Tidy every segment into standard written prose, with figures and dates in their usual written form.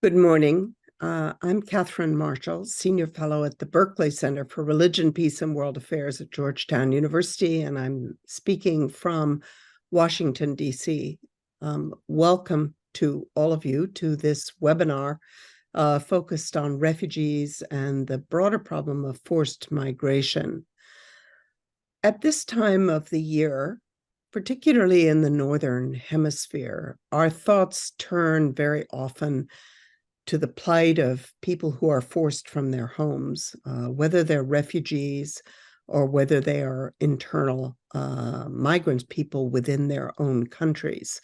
Good morning. I'm Catherine Marshall, Senior Fellow at the Berkeley Center for Religion, Peace, and World Affairs at Georgetown University, and I'm speaking from Washington, D.C. Welcome to all of you to this webinar focused on refugees and the broader problem of forced migration. At this time of the year, particularly in the Northern Hemisphere, our thoughts turn very often to the plight of people who are forced from their homes, whether they're refugees or whether they are internal migrants, people within their own countries.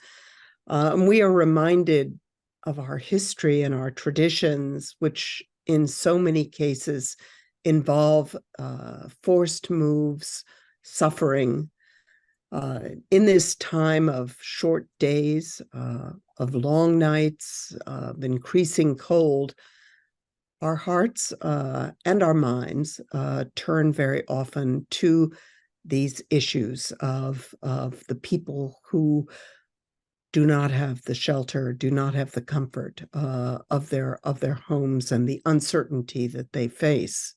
And we are reminded of our history and our traditions, which in so many cases involve forced moves, suffering, in this time of short days, of long nights, of increasing cold, our hearts and our minds turn very often to these issues of the people who do not have the shelter, do not have the comfort of their homes and the uncertainty that they face.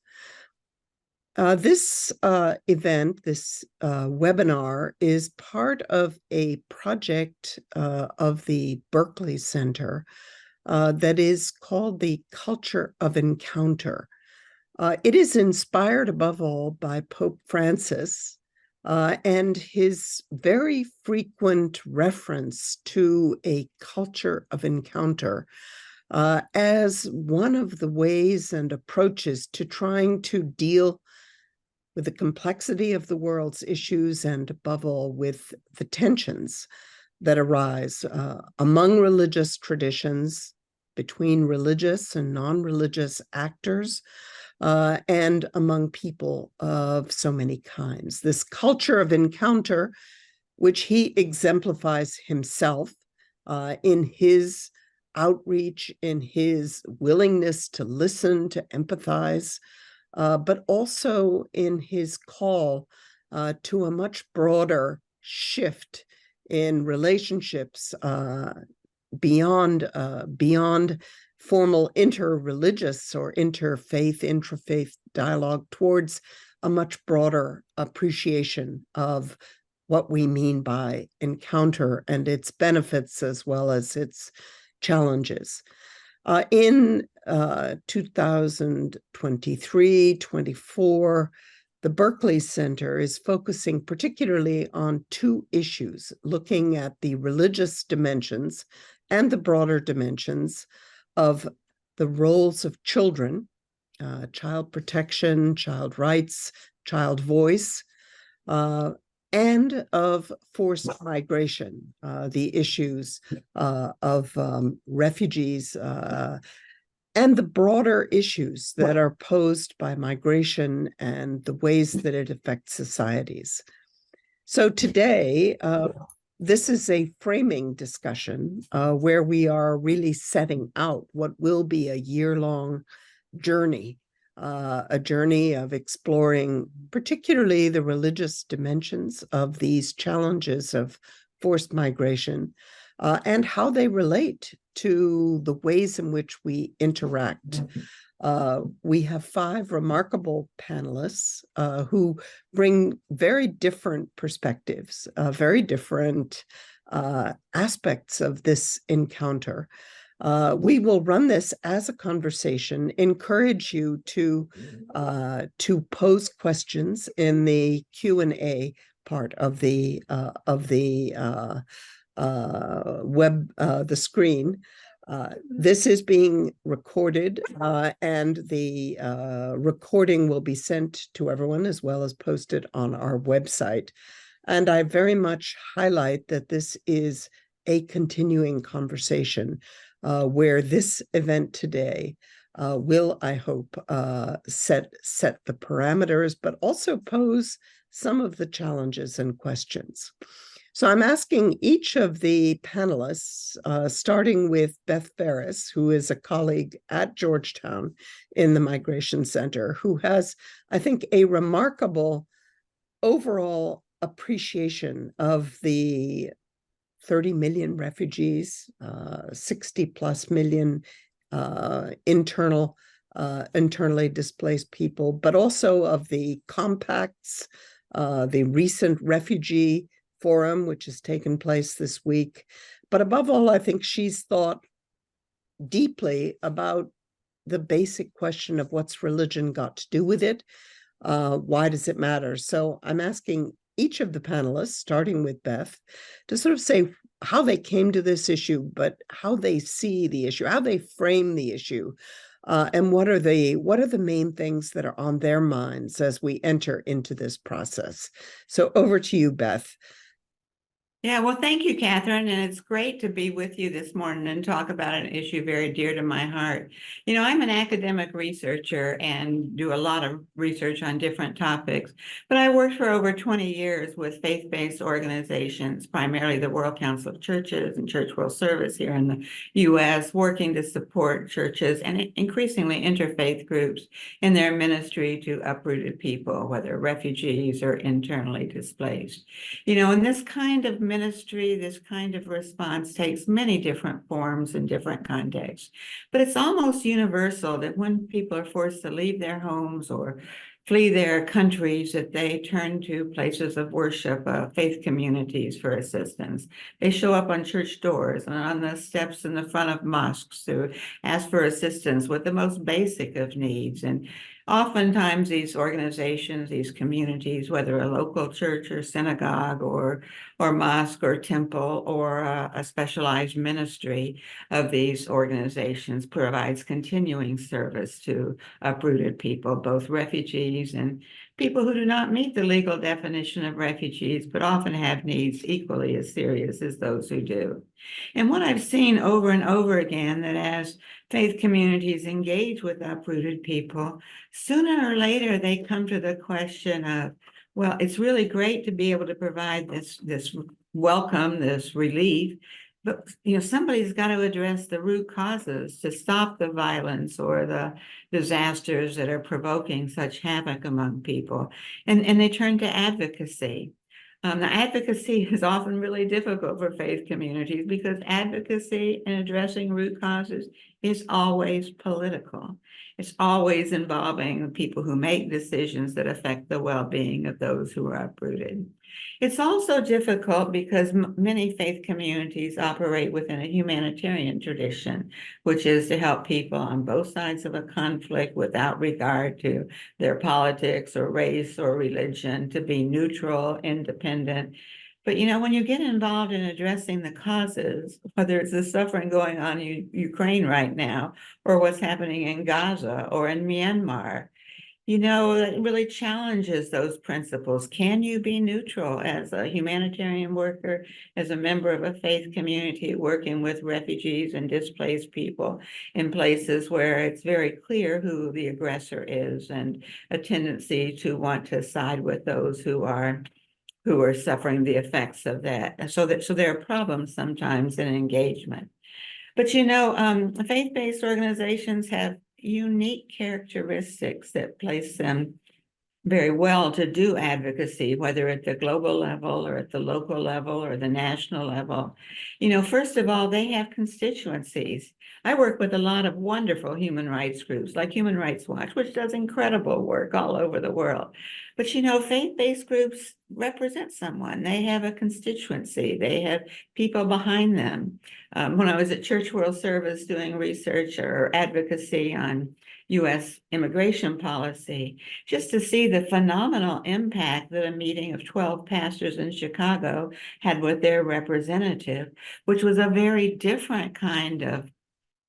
This event, this webinar, is part of a project of the Berkeley Center that is called the Culture of Encounter. It is inspired above all by Pope Francis and his very frequent reference to a culture of encounter as one of the ways and approaches to trying to deal with the complexity of the world's issues and, above all, with the tensions that arise among religious traditions, between religious and non-religious actors, and among people of so many kinds. This culture of encounter, which he exemplifies himself in his outreach, in his willingness to listen, to empathize, but also in his call to a much broader shift in relationships beyond formal interreligious or interfaith, intrafaith dialogue towards a much broader appreciation of what we mean by encounter and its benefits as well as its challenges. In 2023-24, the Berkeley Center is focusing particularly on two issues, looking at the religious dimensions and the broader dimensions of the roles of children, child protection, child rights, child voice, and of forced migration, the issues of refugees, and the broader issues that are posed by migration and the ways that it affects societies. So today, this is a framing discussion where we are really setting out what will be a year-long journey, a journey of exploring particularly the religious dimensions of these challenges of forced migration and how they relate to the ways in which we interact. We have 5 remarkable panelists who bring very different perspectives, very different aspects of this encounter. We will run this as a conversation, encourage you to pose questions in the Q&A part of the the screen. This is being recorded, and the recording will be sent to everyone as well as posted on our website. And I very much highlight that this is a continuing conversation where this event today will, I hope, set the parameters, but also pose some of the challenges and questions. So I'm asking each of the panelists, starting with Beth Ferris, who is a colleague at Georgetown in the Migration Center, who has, I think, a remarkable overall appreciation of the 30 million refugees, 60 plus million internally displaced people, but also of the compacts, the recent refugee forum, which has taken place this week. But above all, I think she's thought deeply about the basic question of what's religion got to do with it? Why does it matter? So I'm asking each of the panelists, starting with Beth, to sort of say how they came to this issue, but how they see the issue, how they frame the issue, and what are the main things that are on their minds as we enter into this process. So over to you, Beth. Yeah, well, thank you, Catherine. And it's great to be with you this morning and talk about an issue very dear to my heart. You know, I'm an academic researcher and do a lot of research on different topics, but I worked for over 20 years with faith-based organizations, primarily the World Council of Churches and Church World Service here in the U.S., working to support churches and increasingly interfaith groups in their ministry to uprooted people, whether refugees or internally displaced. You know, and this kind of ministry, this kind of response takes many different forms in different contexts. But it's almost universal that when people are forced to leave their homes or flee their countries, that they turn to places of worship, faith communities for assistance. They show up on church doors and on the steps in the front of mosques to ask for assistance with the most basic of needs. And oftentimes these organizations, these communities, whether a local church or synagogue or mosque or temple or a specialized ministry of these organizations, provides continuing service to uprooted people, both refugees and people who do not meet the legal definition of refugees, but often have needs equally as serious as those who do. And what I've seen over and over again, that as faith communities engage with uprooted people, sooner or later they come to the question of, well, it's really great to be able to provide this welcome, this relief, but somebody's got to address the root causes to stop the violence or the disasters that are provoking such havoc among people. And they turn to advocacy. The advocacy is often really difficult for faith communities because advocacy and addressing root causes is always political. It's always involving people who make decisions that affect the well-being of those who are uprooted. It's also difficult because many faith communities operate within a humanitarian tradition, which is to help people on both sides of a conflict without regard to their politics or race or religion, to be neutral, independent. But when you get involved in addressing the causes, whether it's the suffering going on in Ukraine right now, or what's happening in Gaza or in Myanmar, that really challenges those principles. Can you be neutral as a humanitarian worker, as a member of a faith community working with refugees and displaced people in places where it's very clear who the aggressor is, and a tendency to want to side with those who are suffering the effects of that. So there are problems sometimes in engagement. But faith-based organizations have unique characteristics that place them very well to do advocacy, whether at the global level or at the local level or the national level. First of all, they have constituencies. I work with a lot of wonderful human rights groups like Human Rights Watch, which does incredible work all over the world. But faith-based groups represent someone. They have a constituency. They have people behind them. When I was at Church World Service doing research or advocacy on U.S. immigration policy, just to see the phenomenal impact that a meeting of 12 pastors in Chicago had with their representative, which was a very different kind of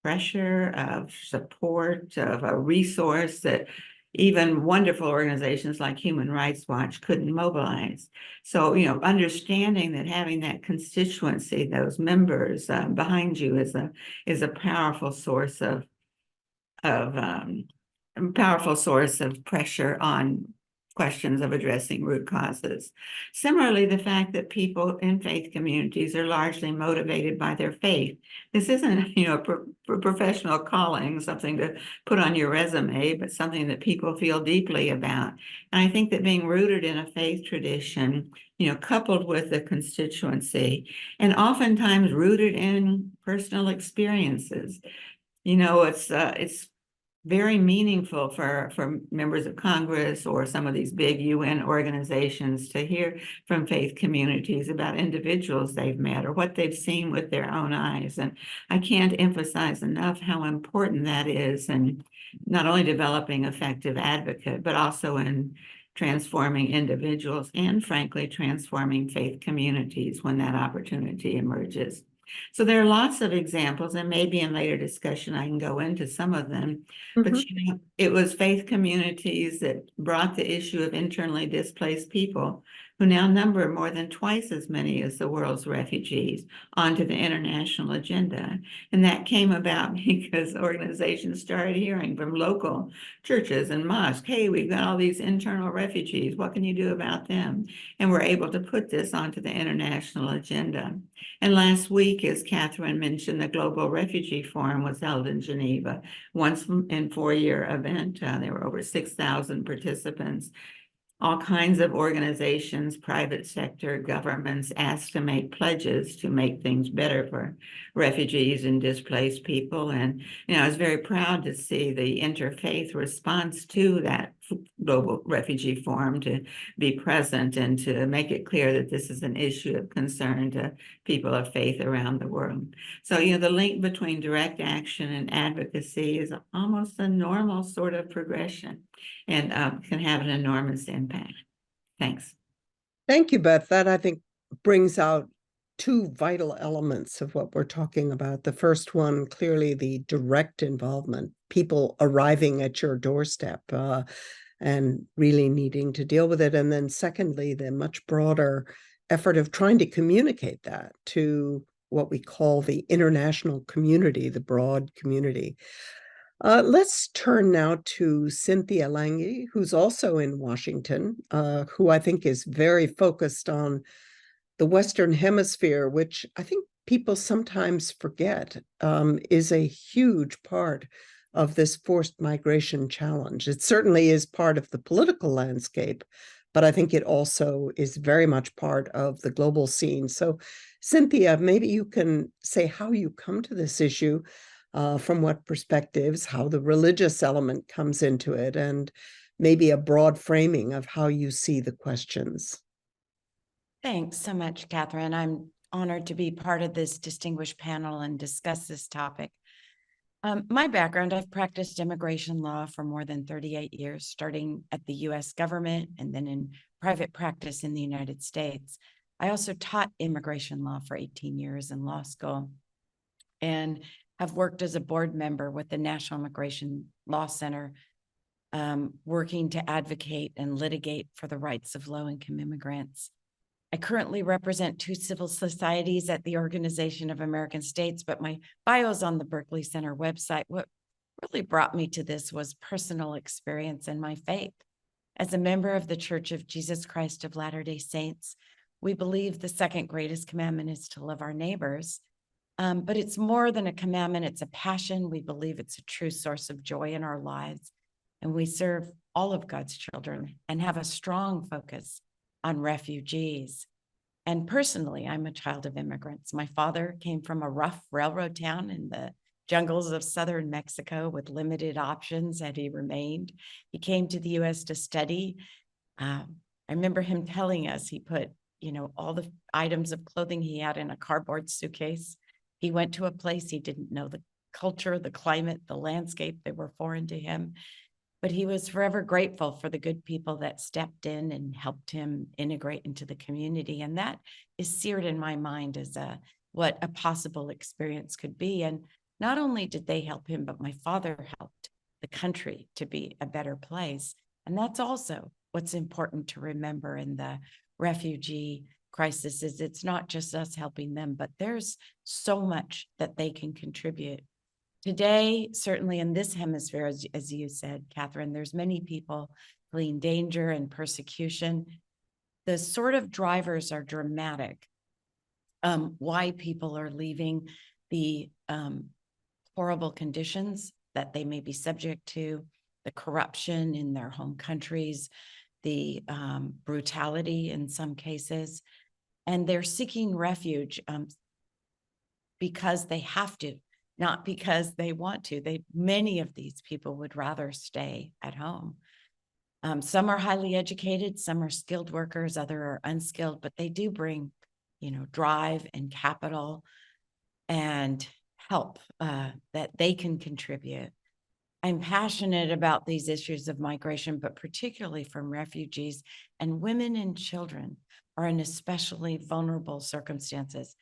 pressure, of support, of a resource that even wonderful organizations like Human Rights Watch couldn't mobilize. So, understanding that having that constituency, those members behind you is a powerful source of pressure on questions of addressing root causes. Similarly, the fact that people in faith communities are largely motivated by their faith. This isn't, a professional calling, something to put on your resume, but something that people feel deeply about. And I think that being rooted in a faith tradition, coupled with the constituency, and oftentimes rooted in personal experiences, It's very meaningful for members of Congress or some of these big UN organizations to hear from faith communities about individuals they've met or what they've seen with their own eyes. And I can't emphasize enough how important that is, and not only developing effective advocate, but also in transforming individuals and frankly, transforming faith communities when that opportunity emerges. So there are lots of examples, and maybe in later discussion, I can go into some of them. But Mhm. it was faith communities that brought the issue of internally displaced people, who now number more than twice as many as the world's refugees, onto the international agenda. And that came about because organizations started hearing from local churches and mosques, hey, we've got all these internal refugees. What can you do about them? And we're able to put this onto the international agenda. And last week, as Catherine mentioned, the Global Refugee Forum was held in Geneva, once in 4-year event. There were over 6,000 participants. All kinds of organizations, private sector, governments asked to make pledges to make things better for refugees and displaced people. And, I was very proud to see the interfaith response to that Global Refugee Forum, to be present and to make it clear that this is an issue of concern to people of faith around the world. So, the link between direct action and advocacy is almost a normal sort of progression, and can have an enormous impact. Thanks. Thank you, Beth. That I think brings out two vital elements of what we're talking about. The first one, clearly the direct involvement, people arriving at your doorstep and really needing to deal with it. And then secondly, the much broader effort of trying to communicate that to what we call the international community, the broad community. Let's turn now to Cynthia Lange, who's also in Washington, who I think is very focused on the Western Hemisphere, which I think people sometimes forget is a huge part of this forced migration challenge. It certainly is part of the political landscape, but I think it also is very much part of the global scene. So, Cynthia, maybe you can say how you come to this issue, from what perspectives, how the religious element comes into it, and maybe a broad framing of how you see the questions. Thanks so much, Catherine. I'm honored to be part of this distinguished panel and discuss this topic. My background, I've practiced immigration law for more than 38 years, starting at the US government and then in private practice in the United States. I also taught immigration law for 18 years in law school and have worked as a board member with the National Immigration Law Center, working to advocate and litigate for the rights of low-income immigrants. I currently represent 2 civil societies at the Organization of American States, but my bio is on the Berkeley Center website. What really brought me to this was personal experience and my faith. As a member of the Church of Jesus Christ of Latter-day Saints, we believe the second greatest commandment is to love our neighbors. But it's more than a commandment, it's a passion. We believe it's a true source of joy in our lives. And we serve all of God's children and have a strong focus on refugees. And personally, I'm a child of immigrants. My father came from a rough railroad town in the jungles of southern Mexico with limited options, and he remained. He came to the US to study. I remember him telling us he put, all the items of clothing he had in a cardboard suitcase. He went to a place he didn't know the culture, the climate, the landscape. They were foreign to him. But he was forever grateful for the good people that stepped in and helped him integrate into the community. And that is seared in my mind as what a possible experience could be. And not only did they help him, but my father helped the country to be a better place. And that's also what's important to remember in the refugee crisis, is it's not just us helping them, but there's so much that they can contribute. Today, certainly in this hemisphere, as you said, Catherine, there's many people fleeing danger and persecution. The sort of drivers are dramatic. Why people are leaving, the horrible conditions that they may be subject to, the corruption in their home countries, the brutality in some cases, and they're seeking refuge because they have to. not because they want to. Many of these people would rather stay at home. Some are highly educated, some are skilled workers, other are unskilled, but they do bring, drive and capital and help that they can contribute. I'm passionate about these issues of migration, but particularly from refugees, and women and children are in especially vulnerable circumstances.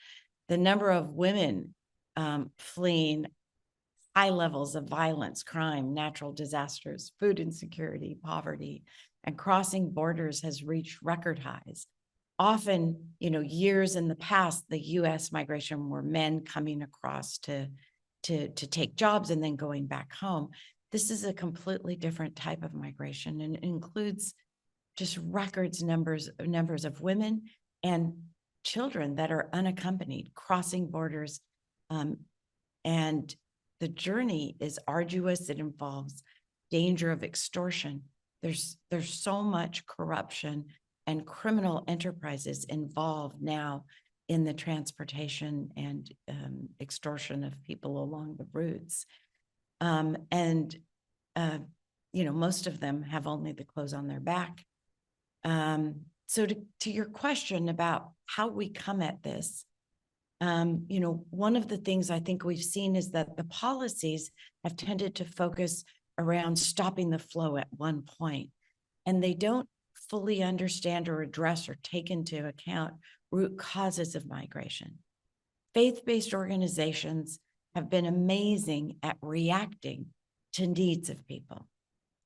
The number of women fleeing high levels of violence, crime, natural disasters, food insecurity, poverty, and crossing borders has reached record highs. Often, years in the past, the U.S. migration were men coming across to take jobs and then going back home. This is a completely different type of migration, and it includes just numbers of women and children that are unaccompanied crossing borders. And the journey is arduous. It involves danger of extortion. There's so much corruption and criminal enterprises involved now in the transportation and extortion of people along the routes. Most of them have only the clothes on their back. So to your question about how we come at this, one of the things I think we've seen is that the policies have tended to focus around stopping the flow at one point, and they don't fully understand or address or take into account root causes of migration. Faith-based organizations have been amazing at reacting to needs of people.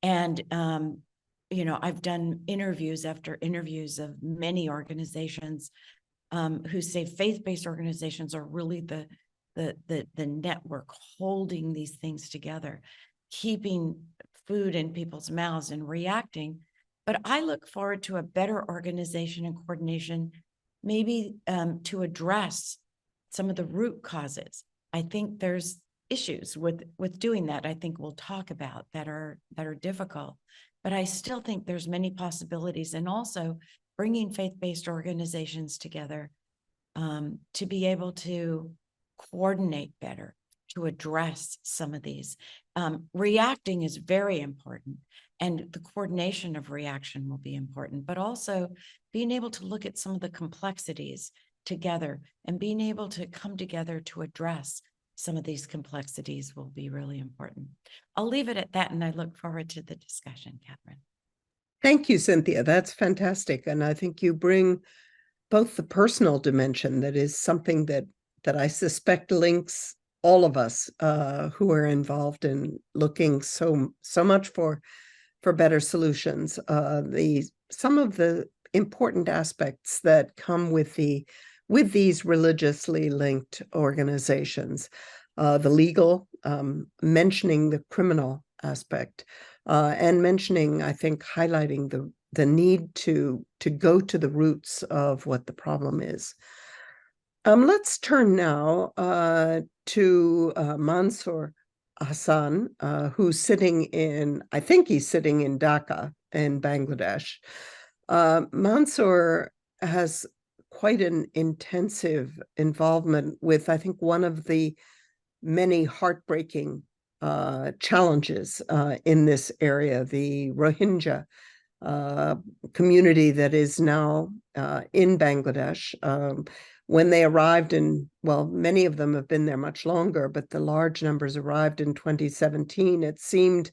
And, I've done interviews after interviews of many organizations who say faith-based organizations are really the network holding these things together, keeping food in people's mouths and reacting. But I look forward to a better organization and coordination, maybe to address some of the root causes. I think there's issues with doing that. I think we'll talk about that are difficult, but I still think there's many possibilities, and also bringing faith-based organizations together to be able to coordinate better, to address some of these. Reacting is very important, and the coordination of reaction will be important, but also being able to look at some of the complexities together and being able to come together to address some of these complexities will be really important. I'll leave it at that, and I look forward to the discussion, Catherine. Thank you, Cynthia. That's fantastic. And I think you bring both the personal dimension, that is something that I suspect links all of us who are involved in looking so much for better solutions. Some of the important aspects that come with these religiously linked organizations, the legal, mentioning the criminal aspect, and mentioning, I think, highlighting the need to go to the roots of what the problem is. Let's turn now to Mansoor Hassan, who's sitting in Dhaka in Bangladesh. Mansoor has quite an intensive involvement with, I think, one of the many heartbreaking challenges in this area, the Rohingya community that is now in Bangladesh. When they arrived many of them have been there much longer, but the large numbers arrived in 2017. It seemed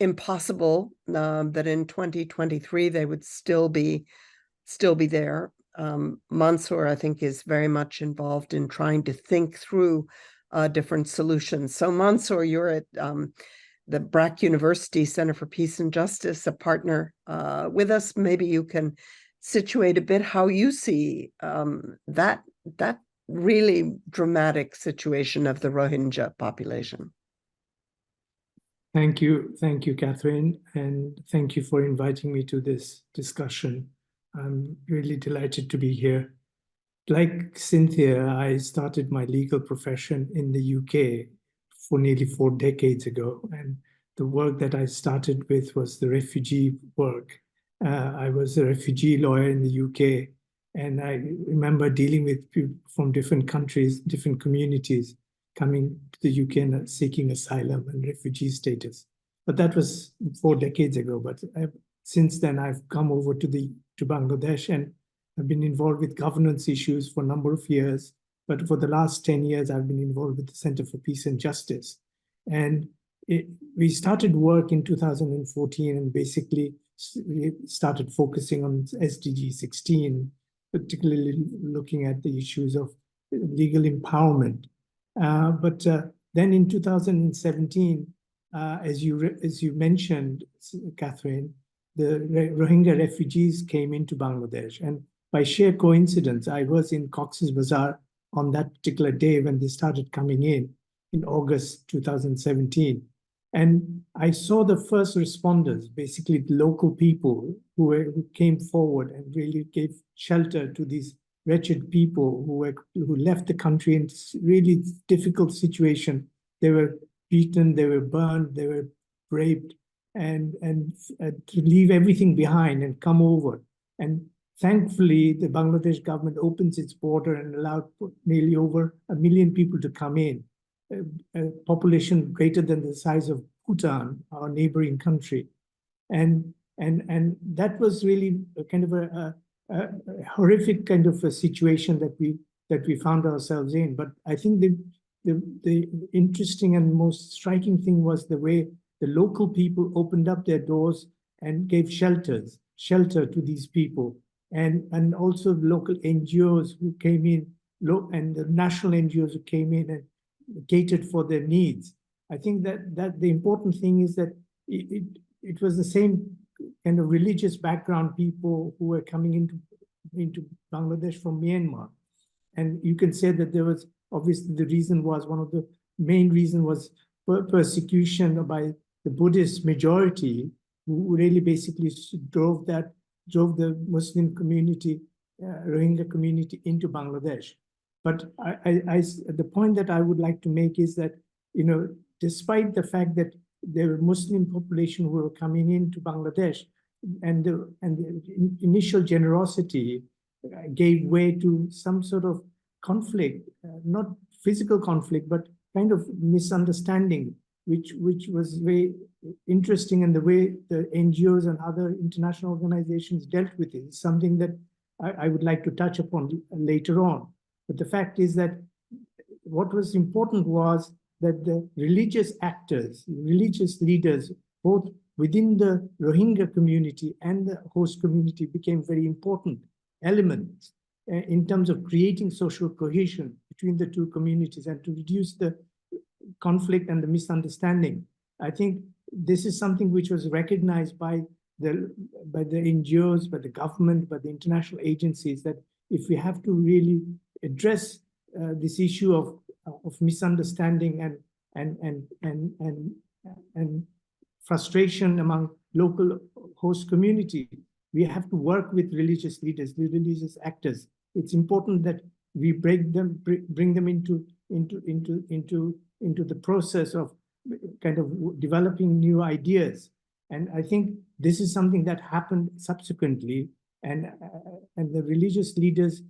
impossible that in 2023 they would still be there. Mansoor, I think, is very much involved in trying to think through different solutions. So Mansoor, you're at the BRAC University Center for Peace and Justice, a partner with us. Maybe you can situate a bit how you see that really dramatic situation of the Rohingya population. Thank you, Catherine, and thank you for inviting me to this discussion. I'm really delighted to be here. Like Cynthia, I started my legal profession in the UK for nearly 4 decades ago, and the work that I started with was the refugee work. I was a refugee lawyer in the UK, and I remember dealing with people from different countries, different communities, coming to the UK and seeking asylum and refugee status. But that was 4 decades ago. But since then, I've come over to Bangladesh, and I've been involved with governance issues for a number of years. But for the last 10 years, I've been involved with the Center for Peace and Justice. And we started work in 2014 and basically started focusing on SDG 16, particularly looking at the issues of legal empowerment. But then in 2017, as you mentioned, Catherine, the Rohingya refugees came into Bangladesh. And by sheer coincidence, I was in Cox's Bazar on that particular day when they started coming in August 2017. And I saw the first responders, basically the local people who came forward and really gave shelter to these wretched people who left the country in really difficult situation. They were beaten, they were burned, they were raped, and to leave everything behind and come over. And thankfully, the Bangladesh government opens its border and allowed nearly over 1 million people to come in, a population greater than the size of Bhutan, our neighboring country. And that was really a kind of a horrific kind of a situation that we found ourselves in. But I think the interesting and most striking thing was the way the local people opened up their doors and gave shelter to these people, and also local NGOs who came in, and the national NGOs who came in and catered for their needs. I think that the important thing is that it was the same kind of religious background people who were coming into Bangladesh from Myanmar. And you can say that there was, obviously the reason was, one of the main reason was persecution by the Buddhist majority, who really basically drove the Muslim community, Rohingya community into Bangladesh. But the point that I would like to make is that, despite the fact that there were Muslim population who were coming into Bangladesh, and the initial generosity gave way to some sort of conflict, not physical conflict, but kind of misunderstanding, which was very interesting, and the way the NGOs and other international organizations dealt with it is something that I would like to touch upon later on. But the fact is that what was important was that the religious actors, religious leaders, both within the Rohingya community and the host community, became very important elements in terms of creating social cohesion between the two communities and to reduce the conflict and the misunderstanding. I think this is something which was recognized by the NGOs, by the government, by the international agencies, that if we have to really address this issue of misunderstanding and frustration among local host community, we have to work with religious leaders, the religious actors. It's important that we bring them into the process of kind of developing new ideas. And I think this is something that happened subsequently, and the religious leaders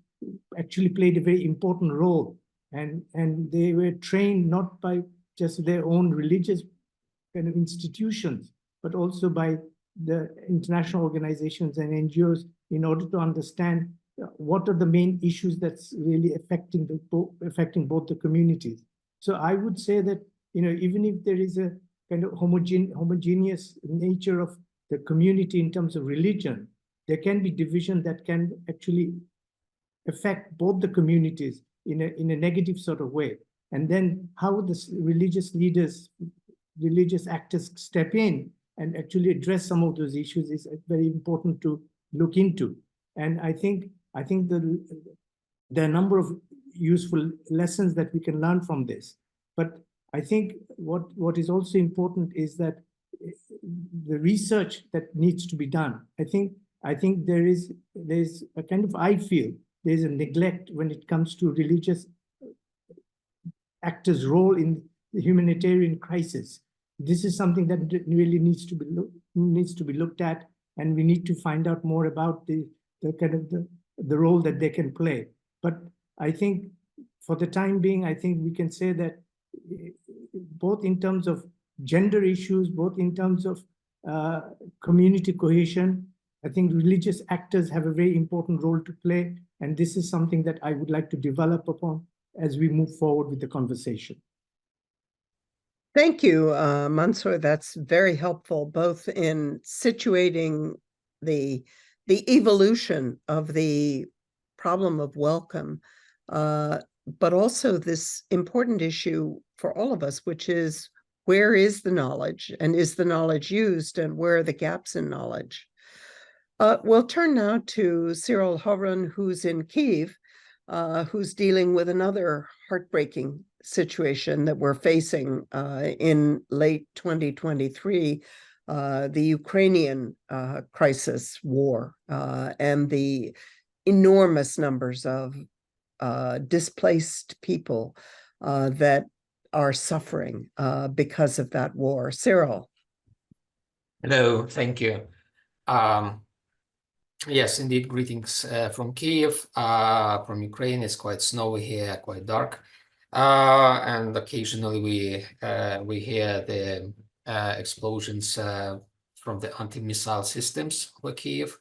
actually played a very important role, and they were trained not by just their own religious kind of institutions, but also by the international organizations and NGOs, in order to understand what are the main issues that's really affecting both the communities. So I would say that, even if there is a kind of homogeneous nature of the community in terms of religion, there can be division that can actually affect both the communities in a negative sort of way. And then how the religious leaders, religious actors step in and actually address some of those issues is very important to look into. And I think there are a number of useful lessons that we can learn from this. But I think what is also important is that the research that needs to be done. I think there's a kind of, I feel there's a neglect when it comes to religious actors' role in the humanitarian crisis. This is something that really needs to be looked at, and we need to find out more about the kind of the role that they can play. But I think for the time being, I think we can say that both in terms of gender issues, both in terms of community cohesion. I think religious actors have a very important role to play, and this is something that I would like to develop upon as we move forward with the conversation. Thank you, Mansoor. That's very helpful, both in situating the evolution of the problem of welcome, but also this important issue for all of us, which is where is the knowledge, and is the knowledge used, and where are the gaps in knowledge? We'll turn now to Cyril Hovran, who's in Kyiv, who's dealing with another heartbreaking situation that we're facing in late 2023, the Ukrainian crisis war, and the enormous numbers of displaced people that are suffering because of that war. Cyril. Hello, thank you. Yes, indeed, greetings from Kyiv. From Ukraine, it's quite snowy here, quite dark. And occasionally we hear the explosions from the anti-missile systems over Kyiv.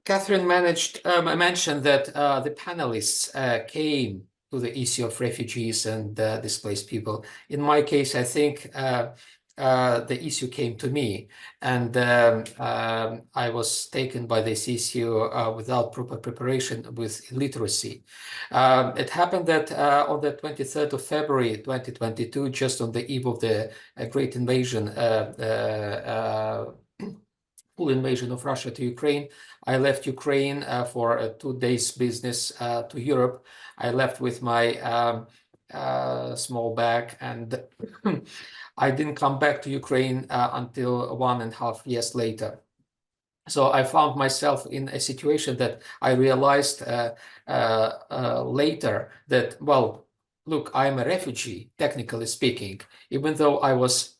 Catherine mentioned that the panelists came to the issue of refugees and displaced people. In my case, I think the issue came to me, and I was taken by this issue without proper preparation, with illiteracy. It happened that on the 23rd of February 2022, just on the eve of the great invasion, full invasion of Russia to Ukraine, I left Ukraine for a 2 days business to Europe. I left with my small bag, and I didn't come back to Ukraine until 1.5 years later. So I found myself in a situation that I realized later that, well, look, I'm a refugee, technically speaking, even though I was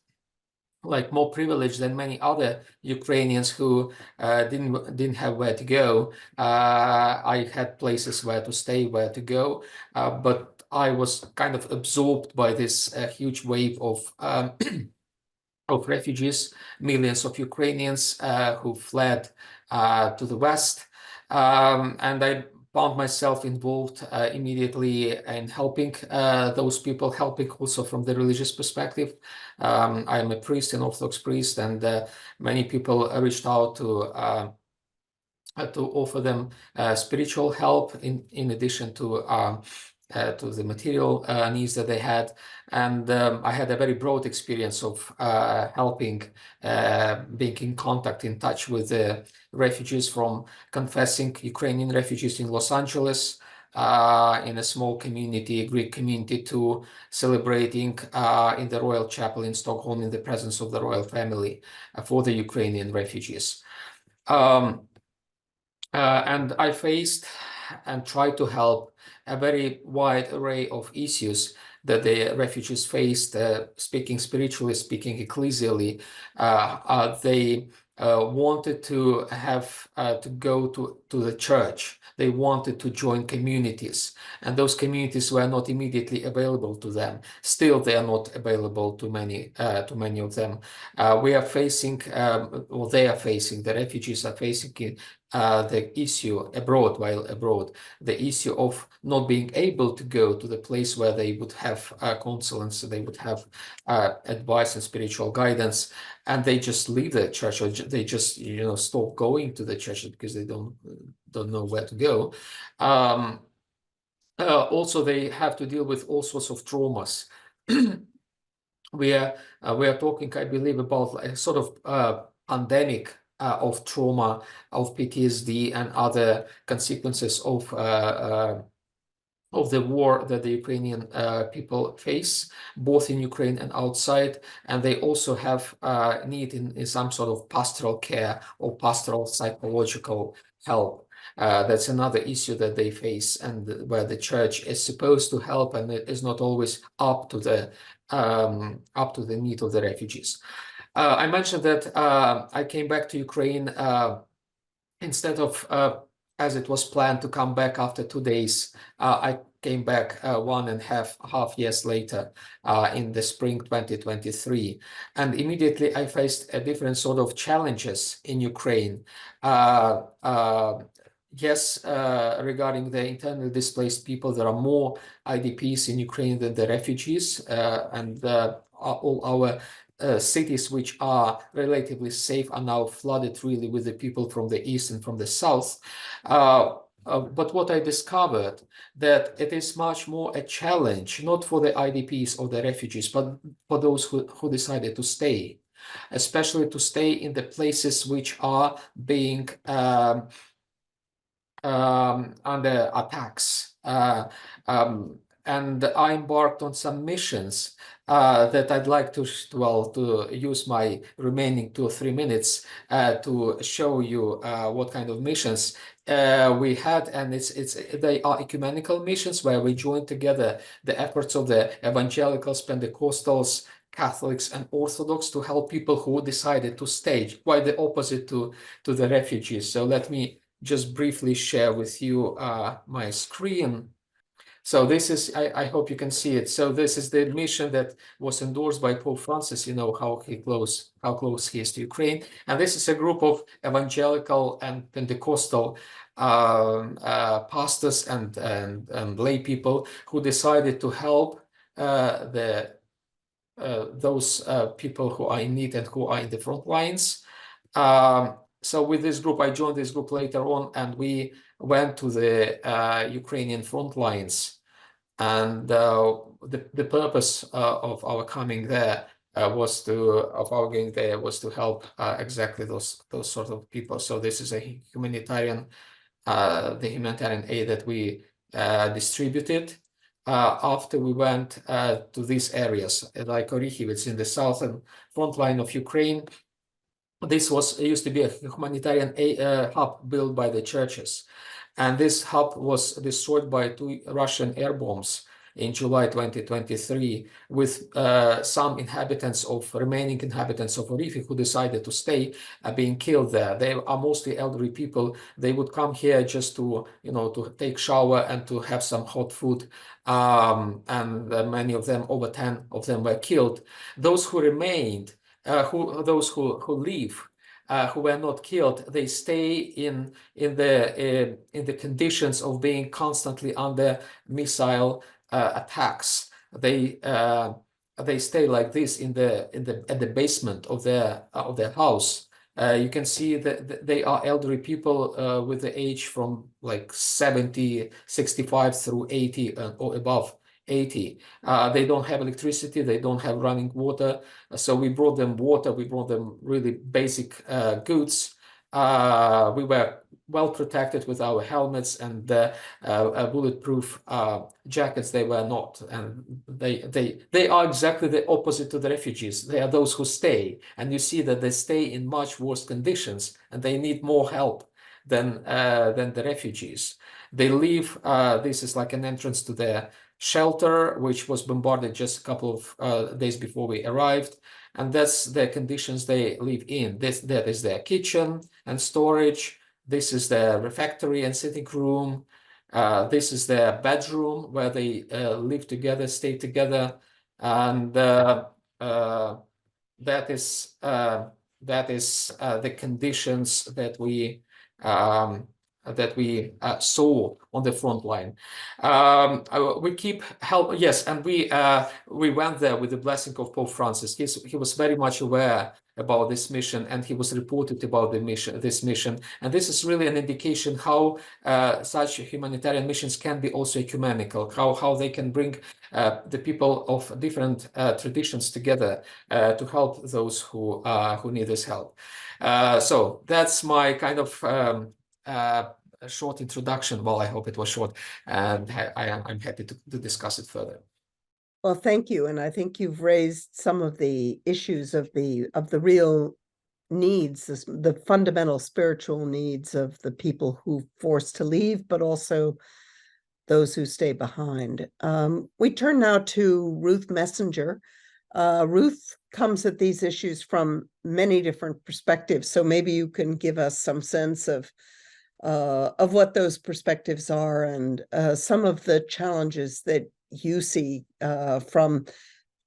like more privileged than many other Ukrainians who didn't have where to go. I had places where to stay, where to go, but I was kind of absorbed by this huge wave of of refugees, millions of Ukrainians who fled to the West, and I found myself involved immediately in helping those people, helping also from the religious perspective. I'm a priest, an Orthodox priest, and many people reached out to offer them spiritual help in addition to the material needs that they had. And I had a very broad experience of helping, being in contact, in touch with the refugees, from confessing Ukrainian refugees in Los Angeles, in a small community, Greek community, to celebrating in the Royal Chapel in Stockholm in the presence of the royal family for the Ukrainian refugees. And I faced and tried to help a very wide array of issues that the refugees faced, speaking spiritually, speaking ecclesially. They wanted to have to go to the church. They wanted to join communities, and those communities were not immediately available to them. Still, they are not available to many of them. We are facing, or they are facing, the refugees are facing the issue abroad, while abroad, the issue of not being able to go to the place where they would have consulants, they would have advice and spiritual guidance, and they just leave the church, or they just stop going to the church because they don't know where to go. Also, they have to deal with all sorts of traumas. We are talking, I believe, about a sort of pandemic of trauma, of PTSD and other consequences of the war that the Ukrainian people face, both in Ukraine and outside. And they also have need in some sort of pastoral care or pastoral psychological help. That's another issue that they face, and where the church is supposed to help, and it is not always up to the need of the refugees. I mentioned that I came back to Ukraine instead of, as it was planned, to come back after 2 days. I came back 1.5 years later in the spring 2023. And immediately I faced a different sort of challenges in Ukraine. Yes, regarding the internally displaced people, there are more IDPs in Ukraine than the refugees, and all our cities which are relatively safe are now flooded really with the people from the east and from the south. But what I discovered that it is much more a challenge, not for the IDPs or the refugees, but for those who decided to stay, especially to stay in the places which are being under attacks. And I embarked on some missions that I'd like to use my remaining 2 or 3 minutes to show you what kind of missions we had, and they are ecumenical missions where we join together the efforts of the evangelicals, Pentecostals, Catholics, and Orthodox to help people who decided to stay, quite the opposite to the refugees. So let me just briefly share with you my screen. So this is, I hope you can see it. So this is the mission that was endorsed by Pope Francis. You know how close he is to Ukraine. And this is a group of evangelical and Pentecostal pastors and lay people who decided to help those people who are in need and who are in the front lines. So with this group, I joined this group later on, and we went to the Ukrainian front lines. And the purpose of our coming there was to help exactly those sort of people. So this is a humanitarian, the humanitarian aid that we distributed. After we went to these areas, like Orikhiv, it's in the southern front line of Ukraine. This used to be a humanitarian hub built by the churches. And this hub was destroyed by 2 Russian air bombs in July 2023, with some remaining inhabitants of Orikhiv who decided to stay being killed there. They are mostly elderly people. They would come here just to, to take shower and to have some hot food. And many of them, over 10 of them, were killed. Those who remained, those who leave, who were not killed, they stay in the conditions of being constantly under missile attacks. They stay like this at the basement of their house. You can see that they are elderly people with the age from like 70, 65 through 80 or above 80. They don't have electricity, they don't have running water. So we brought them water, we brought them really basic goods. We were well protected with our helmets and bulletproof jackets. They were not, and they are exactly the opposite to the refugees. They are those who stay, and you see that they stay in much worse conditions, and they need more help than the refugees. They leave. This is like an entrance to their shelter, which was bombarded just a couple of days before we arrived. And that's the conditions they live in. That is their kitchen and storage. This is their refectory and sitting room. This is their bedroom where they live together, stay together. And that is the conditions that we saw on the front line. We keep help, yes, and we went there with the blessing of Pope Francis. He was very much aware about this mission, and he was reported about this mission. And this is really an indication how such humanitarian missions can be also ecumenical, how they can bring the people of different traditions together to help those who need this help. So that's my kind of a short introduction. Well, I hope it was short, and I'm happy to discuss it further. Well, thank you. And I think you've raised some of the issues of the real needs, the fundamental spiritual needs of the people who forced to leave, but also those who stay behind. We turn now to Ruth Messenger. Ruth comes at these issues from many different perspectives. So maybe you can give us some sense of of what those perspectives are and some of the challenges that you see from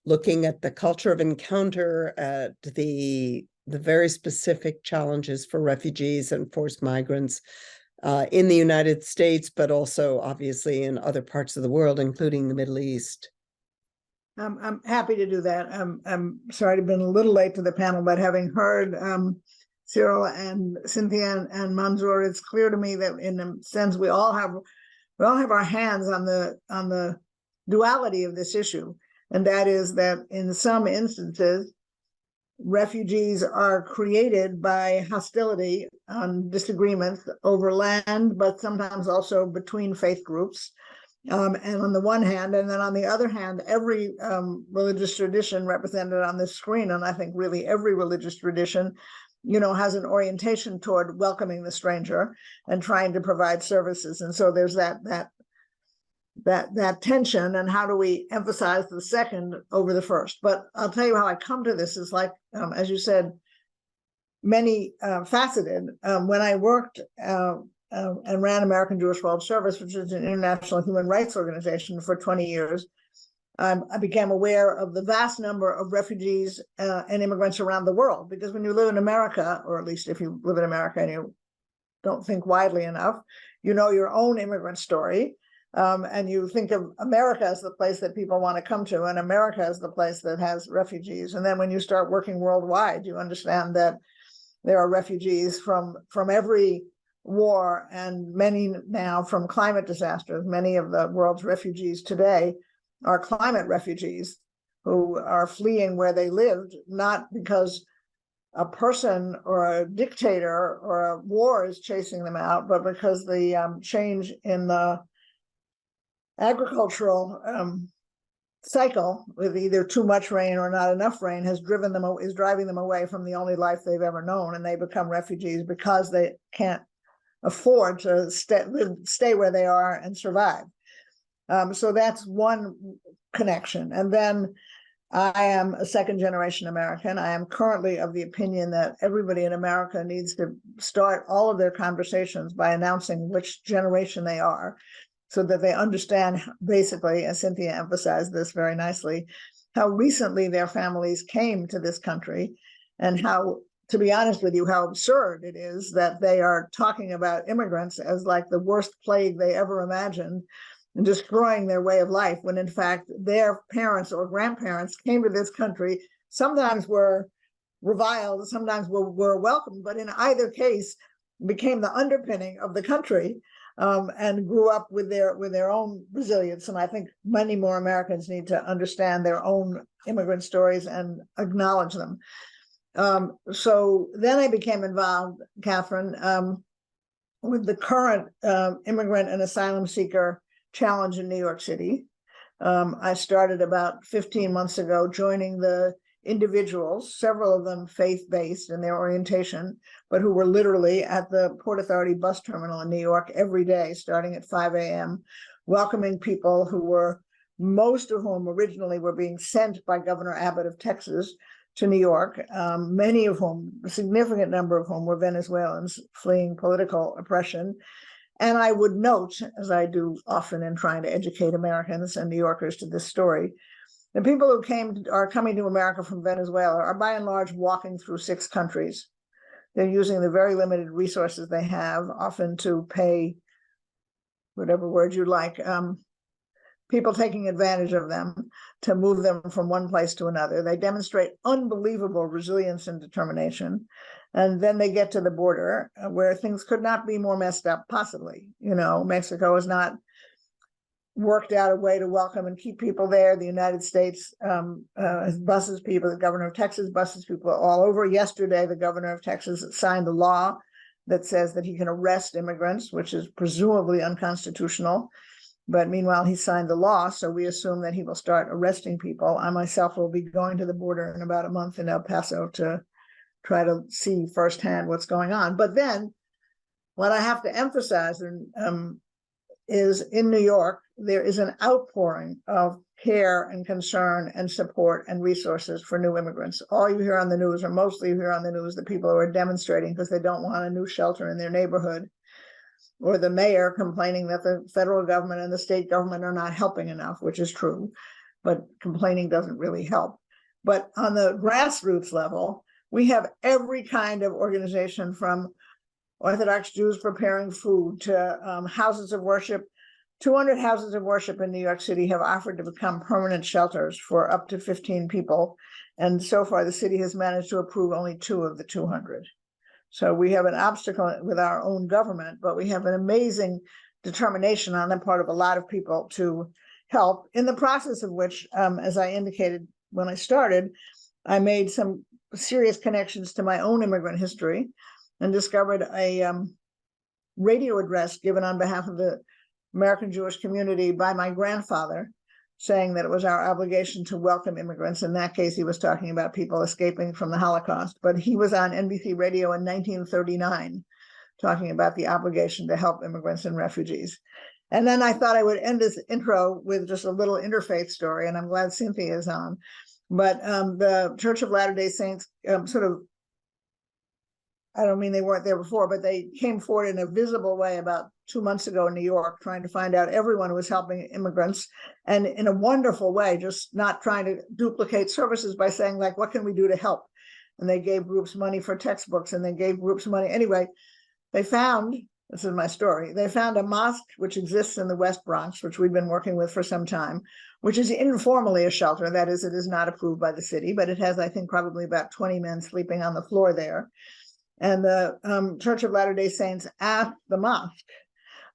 looking at the culture of encounter, at the very specific challenges for refugees and forced migrants in the United States, but also obviously in other parts of the world, including the Middle East. I'm happy to do that. I'm sorry to have been a little late to the panel, but having heard Cyril and Cynthia and Manzoor, it's clear to me that in a sense we all have our hands on the duality of this issue, and that is that in some instances refugees are created by hostility on disagreements over land, but sometimes also between faith groups. And on the one hand, and then on the other hand, every religious tradition represented on this screen, and I think really every religious tradition, has an orientation toward welcoming the stranger and trying to provide services. And so there's that tension, and how do we emphasize the second over the first? But I'll tell you how I come to this is like, as you said, many faceted. When I worked and ran American Jewish World Service, which is an international human rights organization, for 20 years, I became aware of the vast number of refugees and immigrants around the world. Because when you live in America, or at least if you live in America and you don't think widely enough, you know your own immigrant story. And you think of America as the place that people want to come to, and America as the place that has refugees. And then when you start working worldwide, you understand that there are refugees from every war, and many now from climate disasters. Many of the world's refugees today are climate refugees who are fleeing where they lived, not because a person or a dictator or a war is chasing them out, but because the change in the agricultural cycle, with either too much rain or not enough rain, is driving them away from the only life they've ever known, and they become refugees because they can't afford to stay where they are and survive. So that's one connection. And then I am a second-generation American. I am currently of the opinion that everybody in America needs to start all of their conversations by announcing which generation they are, so that they understand, basically, as Cynthia emphasized this very nicely, how recently their families came to this country, and how, to be honest with you, how absurd it is that they are talking about immigrants as like the worst plague they ever imagined and destroying their way of life, when in fact their parents or grandparents came to this country, sometimes were reviled, sometimes were welcomed, but in either case became the underpinning of the country, and grew up with their own resilience. And I think many more Americans need to understand their own immigrant stories and acknowledge them. So then I became involved, Catherine, with the current immigrant and asylum seeker challenge in New York City. I started about 15 months ago, joining the individuals, several of them faith-based in their orientation, but who were literally at the Port Authority bus terminal in New York every day, starting at 5 a.m., welcoming people who were, most of whom originally were being sent by Governor Abbott of Texas to New York, many of whom, a significant number of whom, were Venezuelans fleeing political oppression. And I would note, as I do often in trying to educate Americans and New Yorkers to this story, the people who are coming to America from Venezuela are by and large walking through 6 countries. They're using the very limited resources they have, often to pay, whatever word you like, people taking advantage of them to move them from one place to another. They demonstrate unbelievable resilience and determination. And then they get to the border, where things could not be more messed up, possibly. Mexico has not worked out a way to welcome and keep people there. The United States buses people. The governor of Texas buses people all over. Yesterday, the governor of Texas signed a law that says that he can arrest immigrants, which is presumably unconstitutional. But meanwhile, he signed the law, so we assume that he will start arresting people. I myself will be going to the border in about a month in El Paso to try to see firsthand what's going on. But then what I have to emphasize is in New York, there is an outpouring of care and concern and support and resources for new immigrants. All you hear on the news, or mostly you hear on the news, that people who are demonstrating because they don't want a new shelter in their neighborhood. or the mayor complaining that the federal government and the state government are not helping enough, which is true, but complaining doesn't really help. But on the grassroots level, we have every kind of organization, from Orthodox Jews preparing food to houses of worship. 200 houses of worship in New York City have offered to become permanent shelters for up to 15 people. And so far, the city has managed to approve only 2 of the 200. So we have an obstacle with our own government, but we have an amazing determination on the part of a lot of people to help, in the process of which, as I indicated when I started, I made some serious connections to my own immigrant history and discovered a radio address given on behalf of the American Jewish community by my grandfather, saying that it was our obligation to welcome immigrants. In that case, he was talking about people escaping from the Holocaust, but he was on NBC radio in 1939, talking about the obligation to help immigrants and refugees. And then I thought I would end this intro with just a little interfaith story, and I'm glad Cynthia is on. But the Church of Latter-day Saints sort of, I don't mean they weren't there before, but they came forward in a visible way about 2 months ago in New York, trying to find out everyone who was helping immigrants, and in a wonderful way, just not trying to duplicate services by saying, like, what can we do to help? And they gave groups money for textbooks, and they gave groups money. Anyway, they found, this is my story, they found a mosque which exists in the West Bronx, which we've been working with for some time, which is informally a shelter. That is, it is not approved by the city, but it has, I think, probably about 20 men sleeping on the floor there. And the Church of Latter-day Saints asked the mosque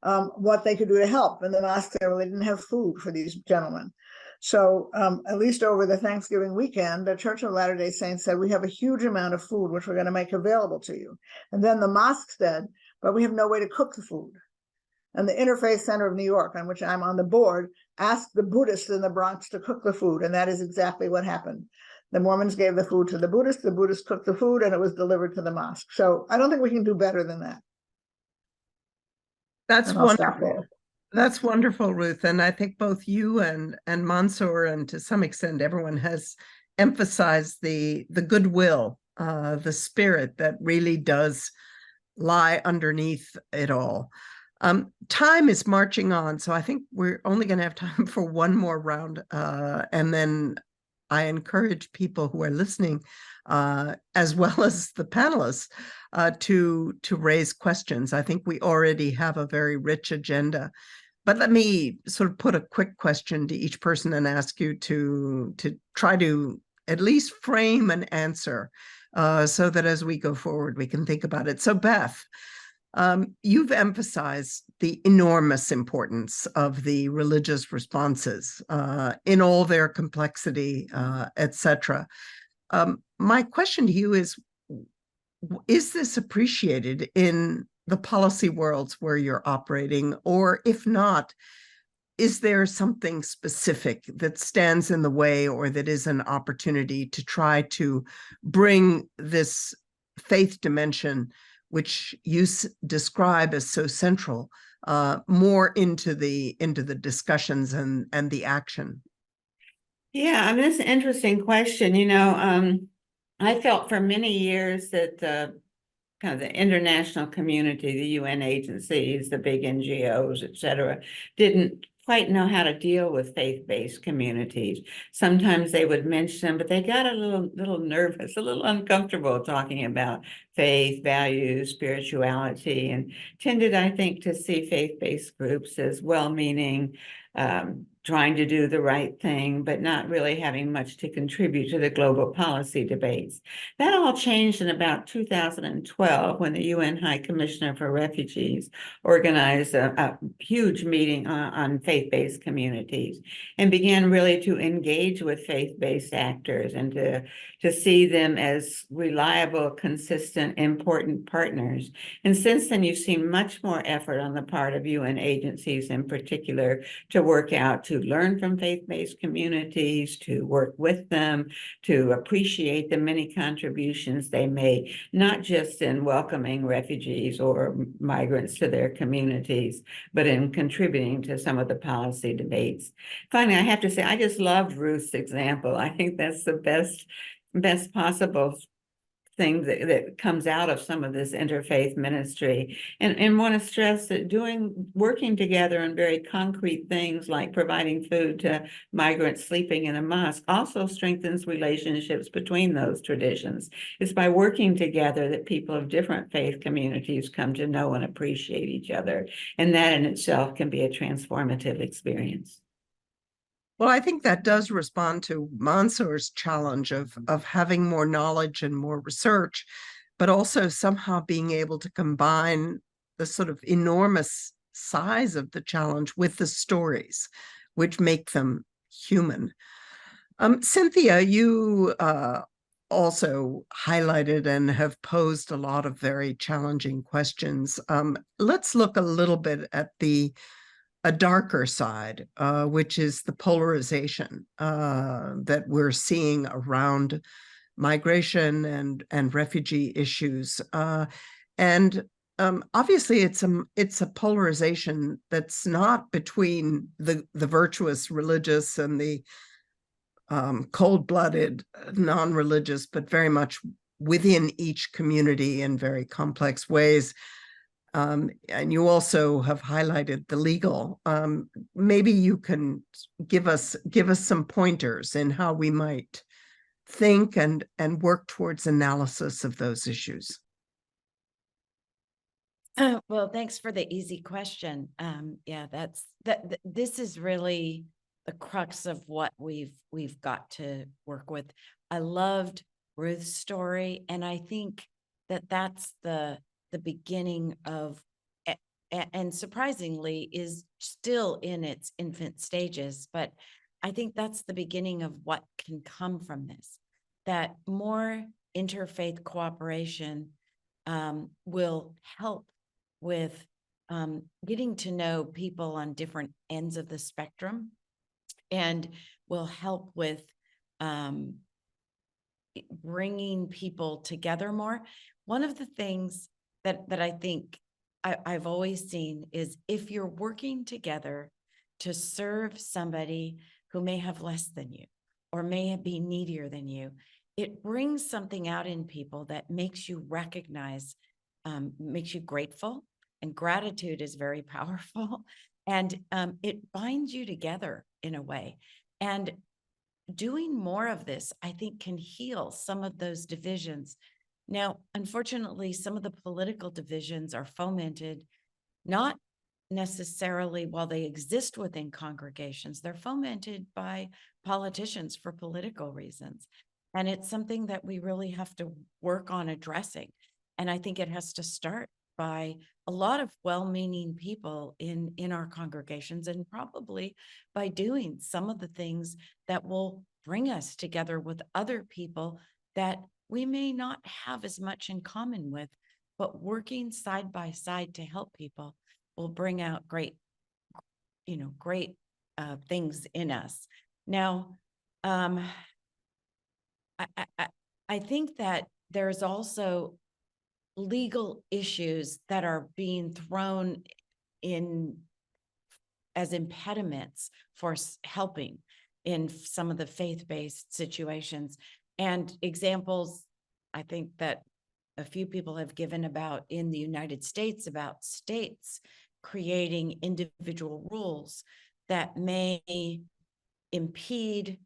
what they could do to help. And the mosque said, well, they didn't have food for these gentlemen. So at least over the Thanksgiving weekend, the Church of Latter-day Saints said, we have a huge amount of food, which we're going to make available to you. And then the mosque said, but we have no way to cook the food. And the Interfaith Center of New York, on which I'm on the board, asked the Buddhists in the Bronx to cook the food. And that is exactly what happened. The Mormons gave the food to the Buddhists cooked the food, and it was delivered to the mosque. So I don't think we can do better than that. That's And I'll stop wonderful. there. That's wonderful, Ruth. And I think both you and Mansour, and to some extent everyone, has emphasized the goodwill, the spirit that really does lie underneath it all. Time is marching on, so I think we're only going to have time for one more round, and then I encourage people who are listening, as well as the panelists, to raise questions. I think we already have a very rich agenda. But let me sort of put a quick question to each person and ask you to try to at least frame an answer, so that as we go forward, we can think about it. So Beth, you've emphasized the enormous importance of the religious responses in all their complexity, etc. My question to you is this appreciated in the policy worlds where you're operating? Or if not, is there something specific that stands in the way, or that is an opportunity to try to bring this faith dimension, which you describe as so central, more into the discussions and the action? Yeah, I mean, it's an interesting question. You know, I felt for many years that kind of the international community, the UN agencies, the big NGOs, et cetera, didn't quite know how to deal with faith-based communities. Sometimes they would mention them, but they got a little nervous, a little uncomfortable talking about faith, values, spirituality, and tended, I think, to see faith-based groups as well-meaning, trying to do the right thing, but not really having much to contribute to the global policy debates. That all changed in about 2012 when the UN High Commissioner for Refugees organized a huge meeting on faith-based communities and began really to engage with faith-based actors and to see them as reliable, consistent, important partners. And since then, you've seen much more effort on the part of UN agencies in particular to work out, to learn from faith-based communities, to work with them, to appreciate the many contributions they made, not just in welcoming refugees or migrants to their communities, but in contributing to some of the policy debates. Finally, I have to say, I just loved Ruth's example. I think that's the best possible things that comes out of some of this interfaith ministry, and want to stress that working together on very concrete things like providing food to migrants sleeping in a mosque also strengthens relationships between those traditions. It's by working together that people of different faith communities come to know and appreciate each other, and that in itself can be a transformative experience. Well, I think that does respond to Mansour's challenge of having more knowledge and more research, but also somehow being able to combine the sort of enormous size of the challenge with the stories, which make them human. Cynthia, you also highlighted and have posed a lot of very challenging questions. Let's look a little bit at a darker side, which is the polarization that we're seeing around migration and refugee issues. And obviously, it's a polarization that's not between the virtuous religious and the cold-blooded non-religious, but very much within each community in very complex ways. And you also have highlighted the legal. Maybe you can give us some pointers in how we might think and work towards analysis of those issues. Well, thanks for the easy question. Yeah, this is really the crux of what we've got to work with. I loved Ruth's story, and I think that's the beginning of, and surprisingly is still in its infant stages, but I think that's the beginning of what can come from this, that more interfaith cooperation will help with getting to know people on different ends of the spectrum, and will help with bringing people together more. One of the things that I think I've always seen is if you're working together to serve somebody who may have less than you or may be needier than you, it brings something out in people that makes you recognize, makes you grateful, and gratitude is very powerful, and it binds you together in a way. And doing more of this, I think, can heal some of those divisions. Now, unfortunately, some of the political divisions are fomented not necessarily while they exist within congregations. They're fomented by politicians for political reasons. And it's something that we really have to work on addressing. And I think it has to start by a lot of well-meaning people in our congregations, and probably by doing some of the things that will bring us together with other people that we may not have as much in common with, but working side by side to help people will bring out great things in us. Now, I think that there's also legal issues that are being thrown in as impediments for helping in some of the faith-based situations. And examples, I think that a few people have given about in the United States, about states creating individual rules that may impede,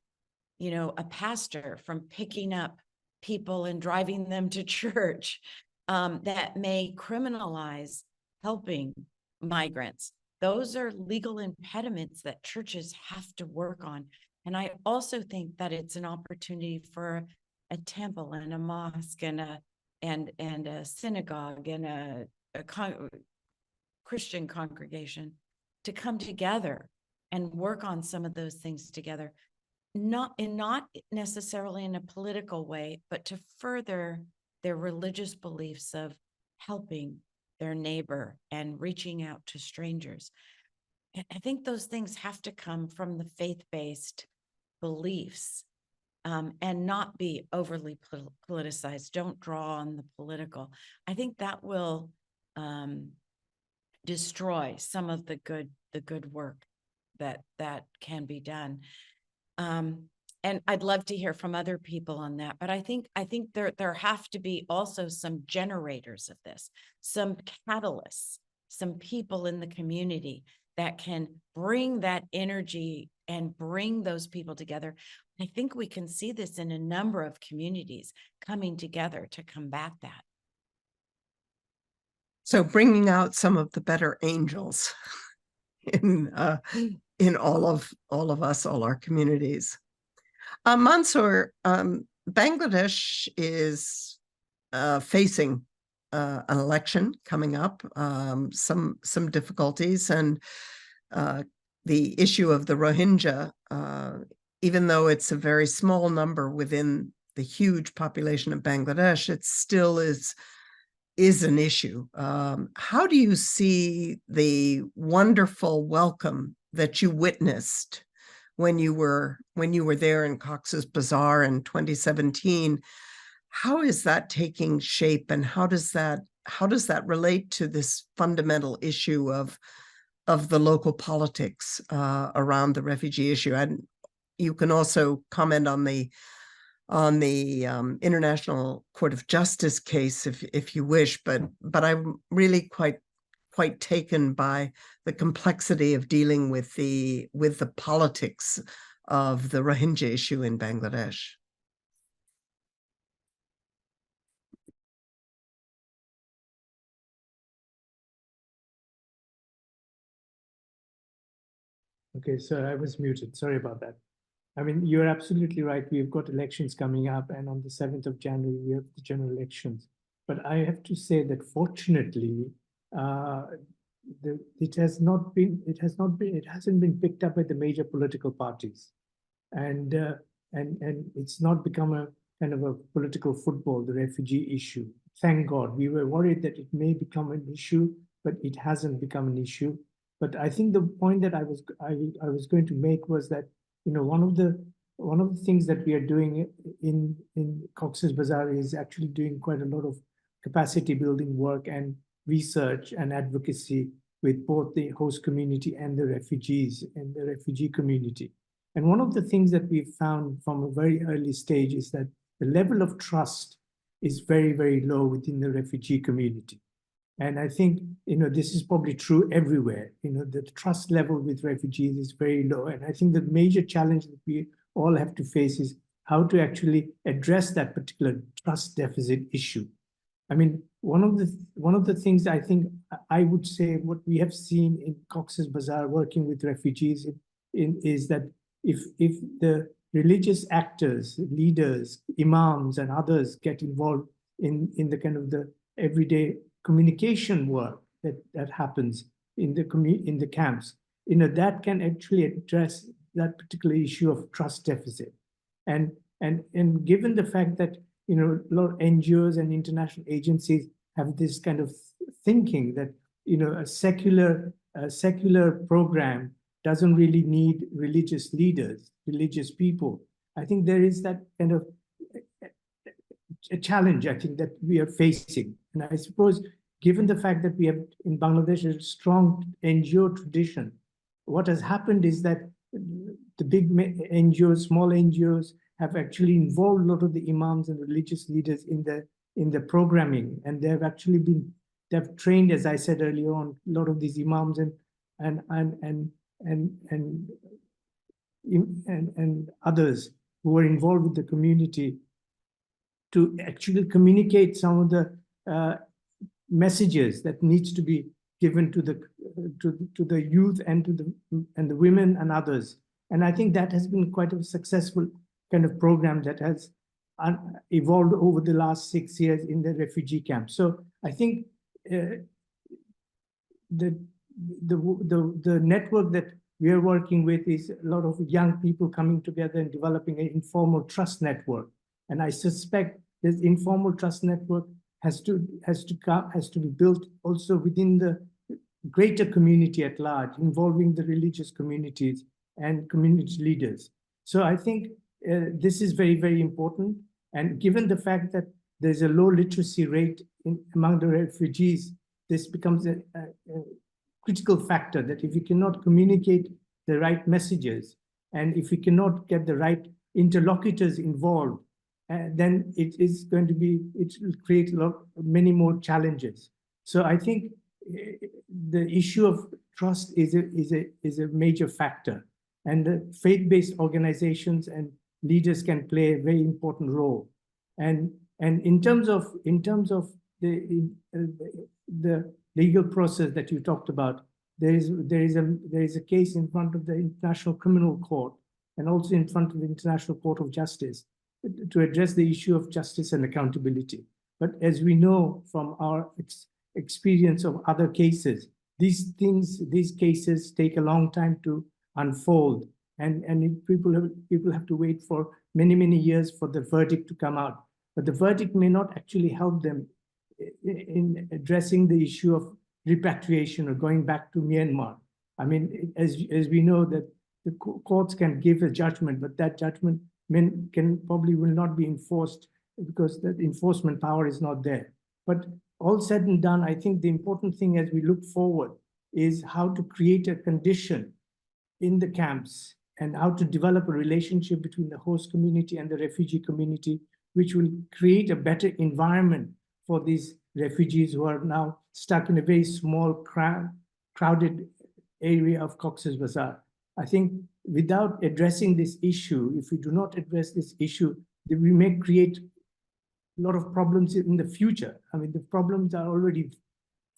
a pastor from picking up people and driving them to church, that may criminalize helping migrants. Those are legal impediments that churches have to work on. And I also think that it's an opportunity for a temple and a mosque and a synagogue and a Christian congregation to come together and work on some of those things together, not necessarily in a political way, but to further their religious beliefs of helping their neighbor and reaching out to strangers. I think those things have to come from the faith-based beliefs, and not be overly politicized. Don't draw on the political. I think that will destroy some of the good work that can be done. And I'd love to hear from other people on that. But I think there have to be also some generators of this, some catalysts, some people in the community that can bring that energy and bring those people together. I think we can see this in a number of communities coming together to combat that. So bringing out some of the better angels in all of us, all our communities. Mansoor, Bangladesh is facing an election coming up, some difficulties, and the issue of the Rohingya, even though it's a very small number within the huge population of Bangladesh, it still is an issue. How do you see the wonderful welcome that you witnessed when you were there in Cox's Bazar in 2017? How is that taking shape, and how does that relate to this fundamental issue of the local politics around the refugee issue? And you can also comment on the International Court of Justice case if you wish, but I'm really quite taken by the complexity of dealing with the politics of the Rohingya issue in Bangladesh. Okay, so I was muted. Sorry about that. I mean, you're absolutely right. We've got elections coming up, and on the 7th of January, we have the general elections. But I have to say that fortunately, it hasn't been picked up by the major political parties, and it's not become a kind of a political football, the refugee issue. Thank God. We were worried that it may become an issue, but it hasn't become an issue. But I think the point that I was going to make was that, you know, one of the things that we are doing in Cox's Bazar is actually doing quite a lot of capacity building work and research and advocacy with both the host community and the refugees and the refugee community. And one of the things that we've found from a very early stage is that the level of trust is very, very low within the refugee community. And I think, you know, this is probably true everywhere. You know, the trust level with refugees is very low. And I think the major challenge that we all have to face is how to actually address that particular trust deficit issue. I mean, one of the things I think I would say what we have seen in Cox's Bazar working with refugees is that if the religious actors, leaders, imams and others get involved in the kind of the everyday communication work that happens in the camps, you know, that can actually address that particular issue of trust deficit. And given the fact that, you know, a lot of NGOs and international agencies have this kind of thinking that, you know, a secular program doesn't really need religious leaders, religious people. I think there is that kind of a challenge, I think, that we are facing. And I suppose, given the fact that we have in Bangladesh a strong NGO tradition, what has happened is that the big NGOs, small NGOs, have actually involved a lot of the imams and religious leaders in the programming, and they've trained, as I said earlier on, a lot of these imams and others who are involved with the community to actually communicate some of the messages that needs to be given to the youth and the women and others. And I think that has been quite a successful kind of program that has evolved over the last 6 years in the refugee camp. So I think the network that we are working with is a lot of young people coming together and developing an informal trust network. And I suspect this informal trust network has to be built also within the greater community at large, involving the religious communities and community leaders. So I think this is very, very important. And given the fact that there's a low literacy rate among the refugees, this becomes a critical factor that if we cannot communicate the right messages, and if we cannot get the right interlocutors involved, then it is going to be, it will create many more challenges. So I think the issue of trust is a major factor, and the faith-based organizations and leaders can play a very important role. And in terms of the legal process that you talked about, there is a case in front of the International Criminal Court and also in front of the International Court of Justice to address the issue of justice and accountability. But as we know from our experience of other cases, these cases take a long time to unfold, and people have to wait for many years for the verdict to come out. But the verdict may not actually help them in addressing the issue of repatriation or going back to Myanmar. I mean, as we know, that the courts can give a judgment, but that judgment probably will not be enforced because the enforcement power is not there. But all said and done, I think the important thing as we look forward is how to create a condition in the camps and how to develop a relationship between the host community and the refugee community, which will create a better environment for these refugees who are now stuck in a very small, crowded area of Cox's Bazar. I think without addressing this issue, if we do not address this issue, then we may create a lot of problems in the future. I mean, the problems are already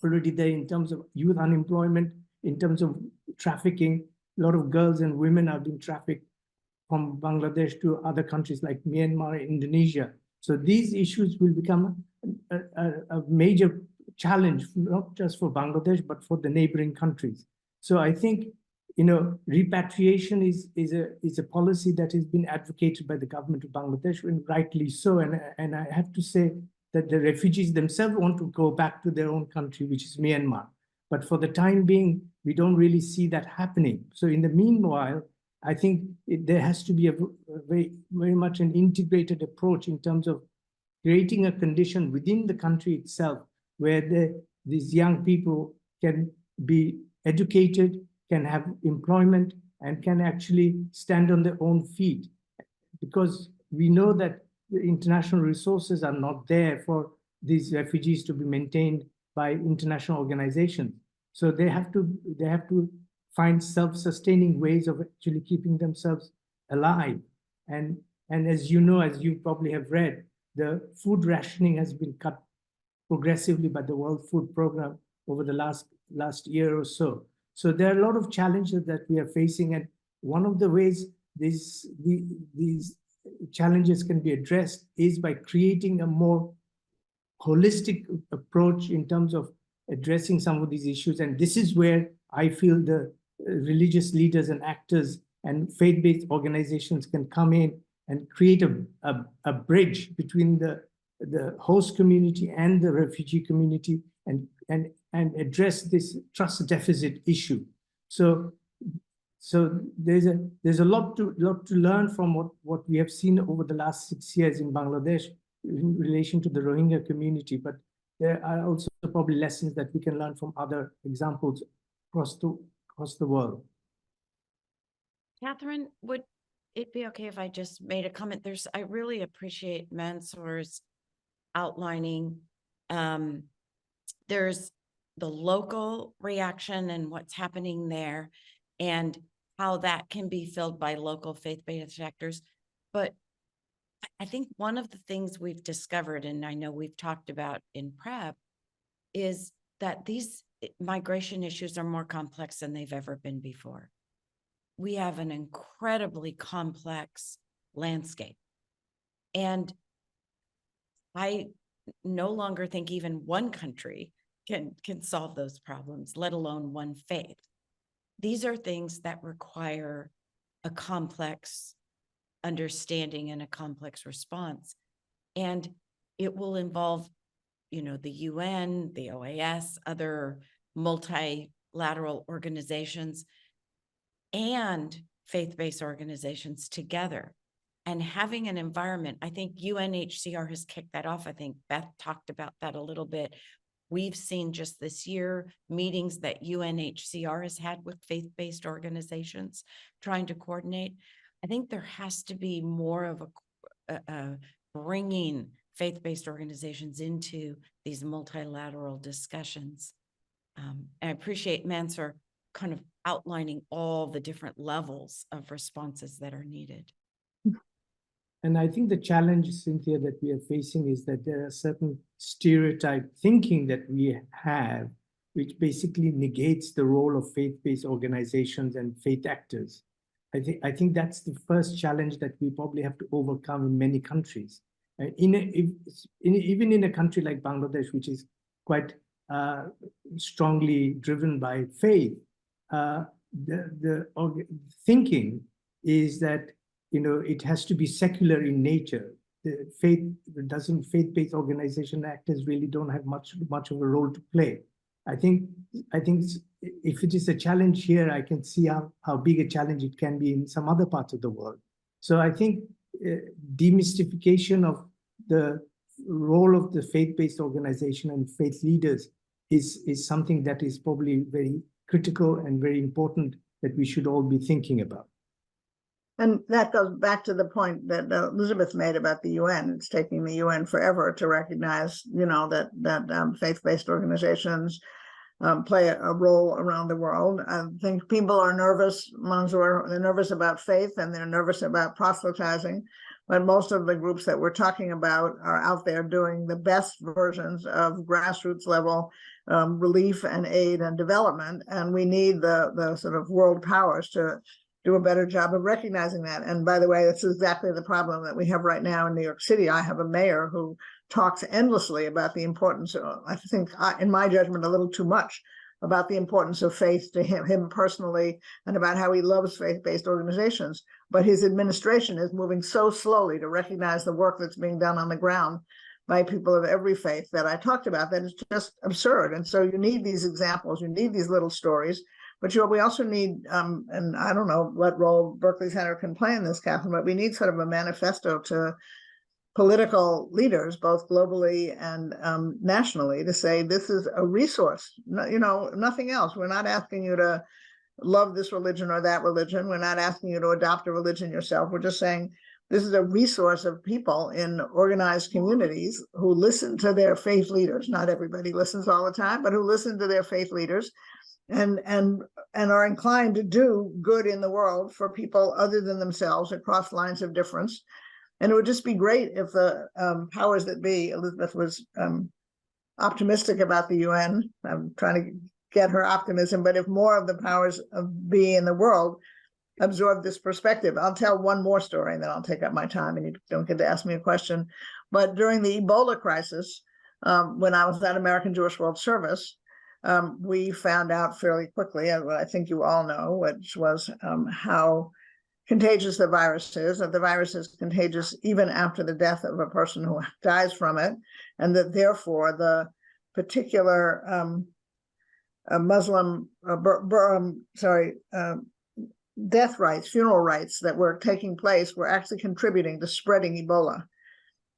there in terms of youth unemployment, in terms of trafficking. A lot of girls and women are being trafficked from Bangladesh to other countries like Myanmar and Indonesia. So these issues will become a major challenge, not just for Bangladesh, but for the neighboring countries. So I think, repatriation is a policy that has been advocated by the government of Bangladesh, and rightly so. And I have to say that the refugees themselves want to go back to their own country, which is Myanmar. But for the time being, we don't really see that happening. So in the meanwhile, I think there has to be a very much an integrated approach in terms of creating a condition within the country itself where these young people can be educated, can have employment, and can actually stand on their own feet. Because we know that the international resources are not there for these refugees to be maintained by international organizations. So they have to find self-sustaining ways of actually keeping themselves alive. And as you know, as you probably have read, the food rationing has been cut progressively by the World Food Program over the last year or so. So there are a lot of challenges that we are facing, and one of the ways these challenges can be addressed is by creating a more holistic approach in terms of addressing some of these issues. And this is where I feel the religious leaders and actors and faith-based organizations can come in and create a bridge between the host community and the refugee community and address this trust deficit issue. So there's a lot to learn from what we have seen over the last 6 years in Bangladesh in relation to the Rohingya community, but there are also probably lessons that we can learn from other examples across the world. Catherine, would it be okay if I just made a comment? I really appreciate Mansour's outlining. There's the local reaction and what's happening there and how that can be filled by local faith-based actors. But I think one of the things we've discovered, and I know we've talked about in prep, is that these migration issues are more complex than they've ever been before. We have an incredibly complex landscape. And I no longer think even one country can solve those problems, let alone one faith. These are things that require a complex understanding and a complex response. And it will involve, the UN, the OAS, other multilateral organizations, and faith-based organizations together. And having an environment, I think UNHCR has kicked that off. I think Beth talked about that a little bit. We've seen just this year meetings that UNHCR has had with faith-based organizations trying to coordinate. I think there has to be more of a bringing faith-based organizations into these multilateral discussions. I appreciate Mansur kind of outlining all the different levels of responses that are needed. And I think the challenge, Cynthia, that we are facing is that there are certain stereotype thinking that we have, which basically negates the role of faith-based organizations and faith actors. I think that's the first challenge that we probably have to overcome in many countries. Even in a country like Bangladesh, which is quite strongly driven by faith, the thinking is that it has to be secular in nature. The faith-based organization actors really don't have much of a role to play. I think if it is a challenge here, I can see how big a challenge it can be in some other parts of the world. So I think demystification of the role of the faith-based organization and faith leaders is something that is probably very critical and very important that we should all be thinking about. And that goes back to the point that Elizabeth made about the UN. It's taking the UN forever to recognize, that faith-based organizations play a role around the world. I think people are nervous, Mansour, they're nervous about faith and they're nervous about proselytizing, but most of the groups that we're talking about are out there doing the best versions of grassroots level relief and aid and development. And we need the sort of world powers to do a better job of recognizing that. And by the way, that's exactly the problem that we have right now in New York City. I have a mayor who talks endlessly about the importance, I think, in my judgment, a little too much, about the importance of faith to him personally and about how he loves faith-based organizations. But his administration is moving so slowly to recognize the work that's being done on the ground by people of every faith that I talked about, that is just absurd. And so you need these examples, you need these little stories. But we also need, and I don't know what role Berkeley Center can play in this, Catherine, but we need sort of a manifesto to political leaders, both globally and nationally, to say this is a resource, nothing else. We're not asking you to love this religion or that religion. We're not asking you to adopt a religion yourself. We're just saying this is a resource of people in organized communities who listen to their faith leaders. Not everybody listens all the time, but who listen to their faith leaders and are inclined to do good in the world for people other than themselves across lines of difference. And it would just be great if the powers that be, Elizabeth was optimistic about the UN. I'm trying to get her optimism, but if more of the powers of be in the world absorb this perspective. I'll tell one more story and then I'll take up my time and you don't get to ask me a question. But during the Ebola crisis, when I was at American Jewish World Service, we found out fairly quickly, I think you all know, which was how contagious the virus is, that the virus is contagious even after the death of a person who dies from it, and that therefore the particular Muslim, death rites, funeral rites that were taking place were actually contributing to spreading Ebola.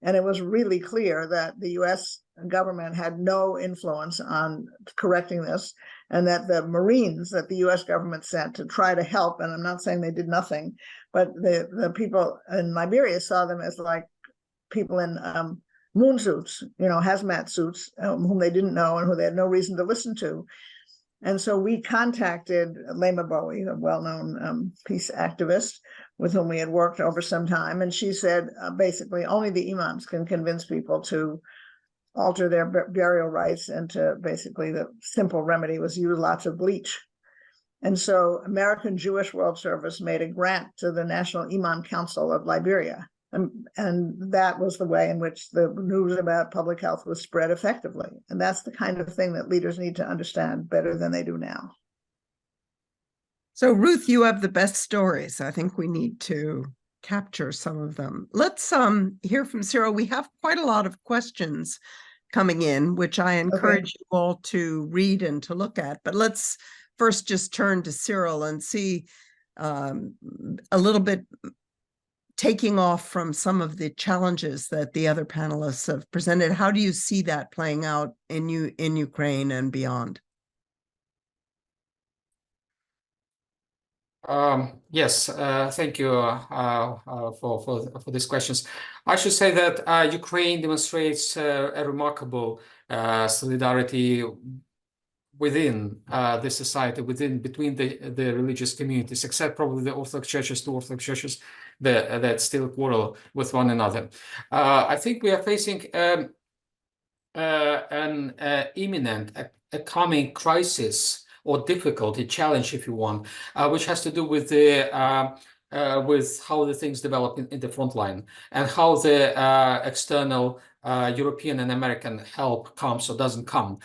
And it was really clear that the US government had no influence on correcting this, and that the Marines that the US government sent to try to help, and I'm not saying they did nothing, but the people in Liberia saw them as like people in moon suits, hazmat suits, whom they didn't know and who they had no reason to listen to. And so we contacted Lema Bowie, a well-known peace activist with whom we had worked over some time. And she said, basically, only the imams can convince people to alter their burial rites, and to basically the simple remedy was use lots of bleach. And so American Jewish World Service made a grant to the National Imam Council of Liberia. And that was the way in which the news about public health was spread effectively. And that's the kind of thing that leaders need to understand better than they do now. So Ruth, you have the best stories. I think we need to capture some of them. Let's hear from Cyril. We have quite a lot of questions coming in, which I encourage you all to read and to look at. But let's first just turn to Cyril and see a little bit, taking off from some of the challenges that the other panelists have presented. How do you see that playing out in Ukraine and beyond? Yes, thank you for these questions. I should say that Ukraine demonstrates a remarkable solidarity within the society, between the religious communities, except probably the Orthodox churches, two Orthodox churches that still quarrel with one another. I think we are facing an imminent, a coming crisis or difficulty, challenge, if you want, which has to do with with how the things develop in the front line and how the external European and American help comes or doesn't come.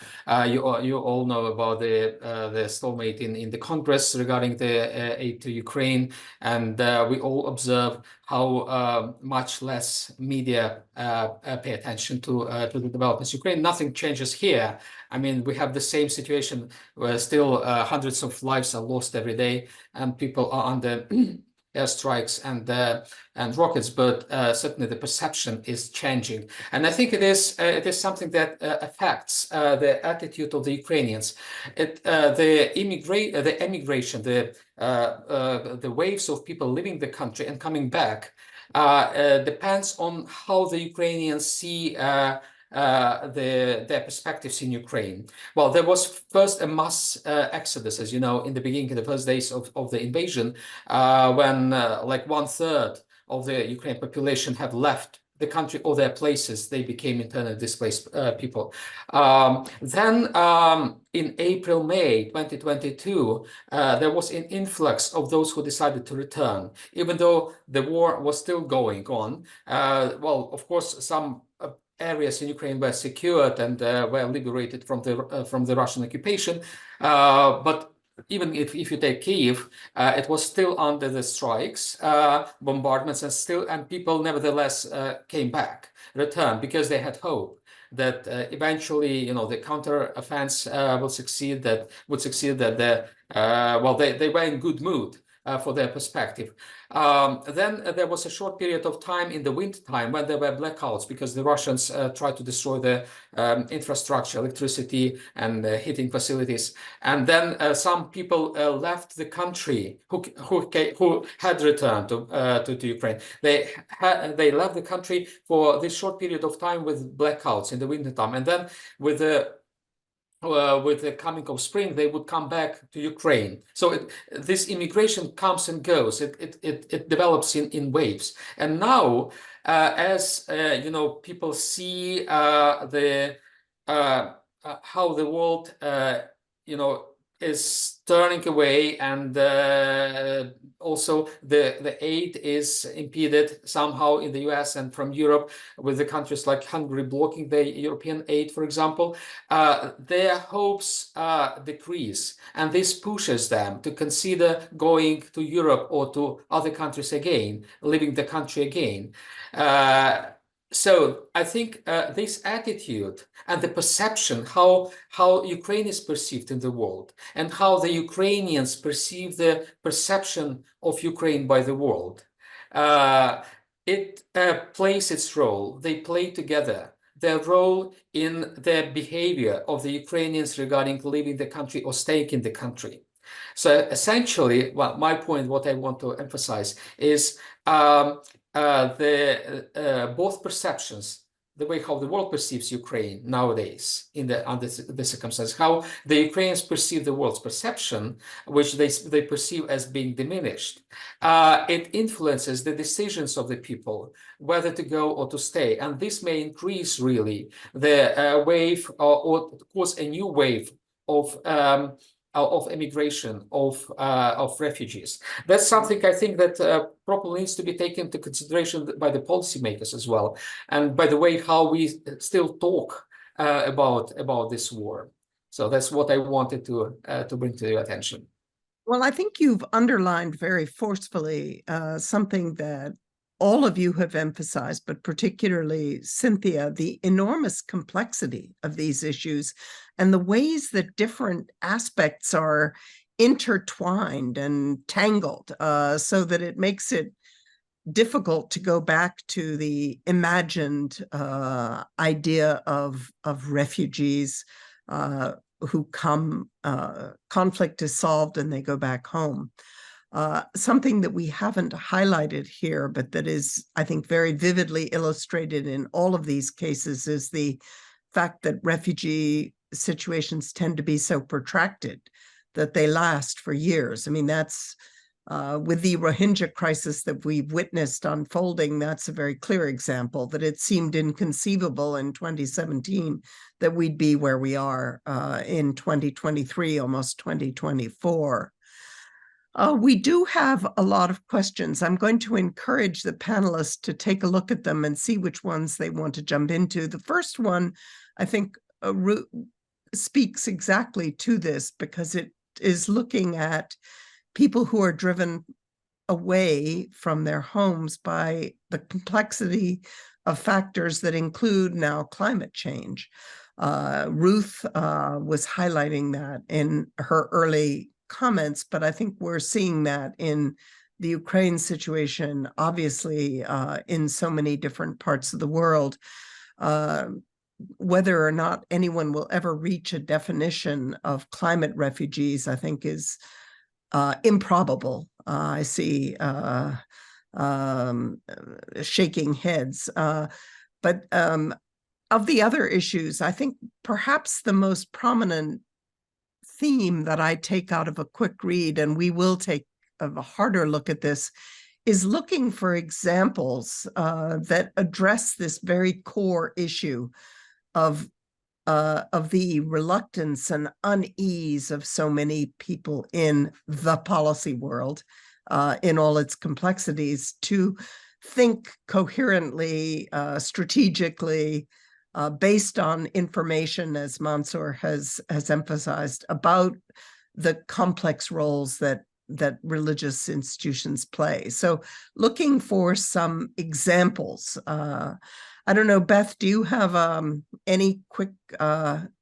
You all know about the stalemate in the Congress regarding the aid to Ukraine, and we all observe how much less media pay attention to the developments in Ukraine. Nothing changes here. I mean, we have the same situation where still hundreds of lives are lost every day, and people are under airstrikes and rockets. But certainly the perception is changing, and I think it is something that affects the attitude of the Ukrainians. The emigration, the waves of people leaving the country and coming back depends on how the Ukrainians see their perspectives in Ukraine. Well, there was first a mass exodus, as you know, in the beginning, in the first days of the invasion, when like 1/3 of the Ukrainian population have left the country or their places. They became internally displaced people. Then in April, May 2022, there was an influx of those who decided to return, even though the war was still going on. Well, of course, some areas in Ukraine were secured and were liberated from the Russian occupation, but even if you take Kyiv, it was still under the strikes, bombardments, and people nevertheless came back, returned, because they had hope that eventually, you know, the counter-offense would succeed. That they were in good mood for their perspective. Then there was a short period of time in the winter time when there were blackouts because the Russians tried to destroy the infrastructure, electricity and heating facilities. And then some people left the country who had returned to Ukraine. They left the country for this short period of time with blackouts in the winter time, and then with the coming of spring, they would come back to Ukraine. So this immigration comes and goes. It develops in waves. And now, as you know, people see how the world, you know, is turning away, and also the aid is impeded somehow in the US and from Europe, with the countries like Hungary blocking the European aid, for example. Their hopes decrease, and this pushes them to consider going to Europe or to other countries again, leaving the country again. So I think this attitude and the perception, how Ukraine is perceived in the world, and how the Ukrainians perceive the perception of Ukraine by the world, it plays its role. They play together their role in the behavior of the Ukrainians regarding leaving the country or staying in the country. So essentially, well, my point, what I want to emphasize is both perceptions, the way how the world perceives Ukraine nowadays under the circumstances, how the Ukrainians perceive the world's perception, which they perceive as being diminished. It influences the decisions of the people, whether to go or to stay. And this may increase really the wave or cause a new wave of immigration, of refugees. That's something I think that probably needs to be taken into consideration by the policymakers as well, and by the way how we still talk about this war. So that's what I wanted to bring to your attention. Well, I think you've underlined very forcefully something that all of you have emphasized, but particularly Cynthia, the enormous complexity of these issues and the ways that different aspects are intertwined and tangled, so that it makes it difficult to go back to the imagined idea of refugees who come, conflict is solved and they go back home. Something that we haven't highlighted here, but that is, I think, very vividly illustrated in all of these cases is the fact that refugee situations tend to be so protracted that they last for years. I mean, that's with the Rohingya crisis that we've witnessed unfolding, that's a very clear example that it seemed inconceivable in 2017 that we'd be where we are in 2023, almost 2024. We do have a lot of questions. I'm going to encourage the panelists to take a look at them and see which ones they want to jump into. The first one, I think, speaks exactly to this because it is looking at people who are driven away from their homes by the complexity of factors that include now climate change. Ruth was highlighting that in her early comments, but I think we're seeing that in the Ukraine situation, obviously, in so many different parts of the world. Whether or not anyone will ever reach a definition of climate refugees, I think is improbable. I see shaking heads. But of the other issues, I think perhaps the most prominent theme that I take out of a quick read, and we will take a harder look at this, is looking for examples that address this very core issue of the reluctance and unease of so many people in the policy world, in all its complexities, to think coherently, strategically, based on information, as Mansour has emphasized, about the complex roles that religious institutions play. So looking for some examples. I don't know, Beth, do you have any quick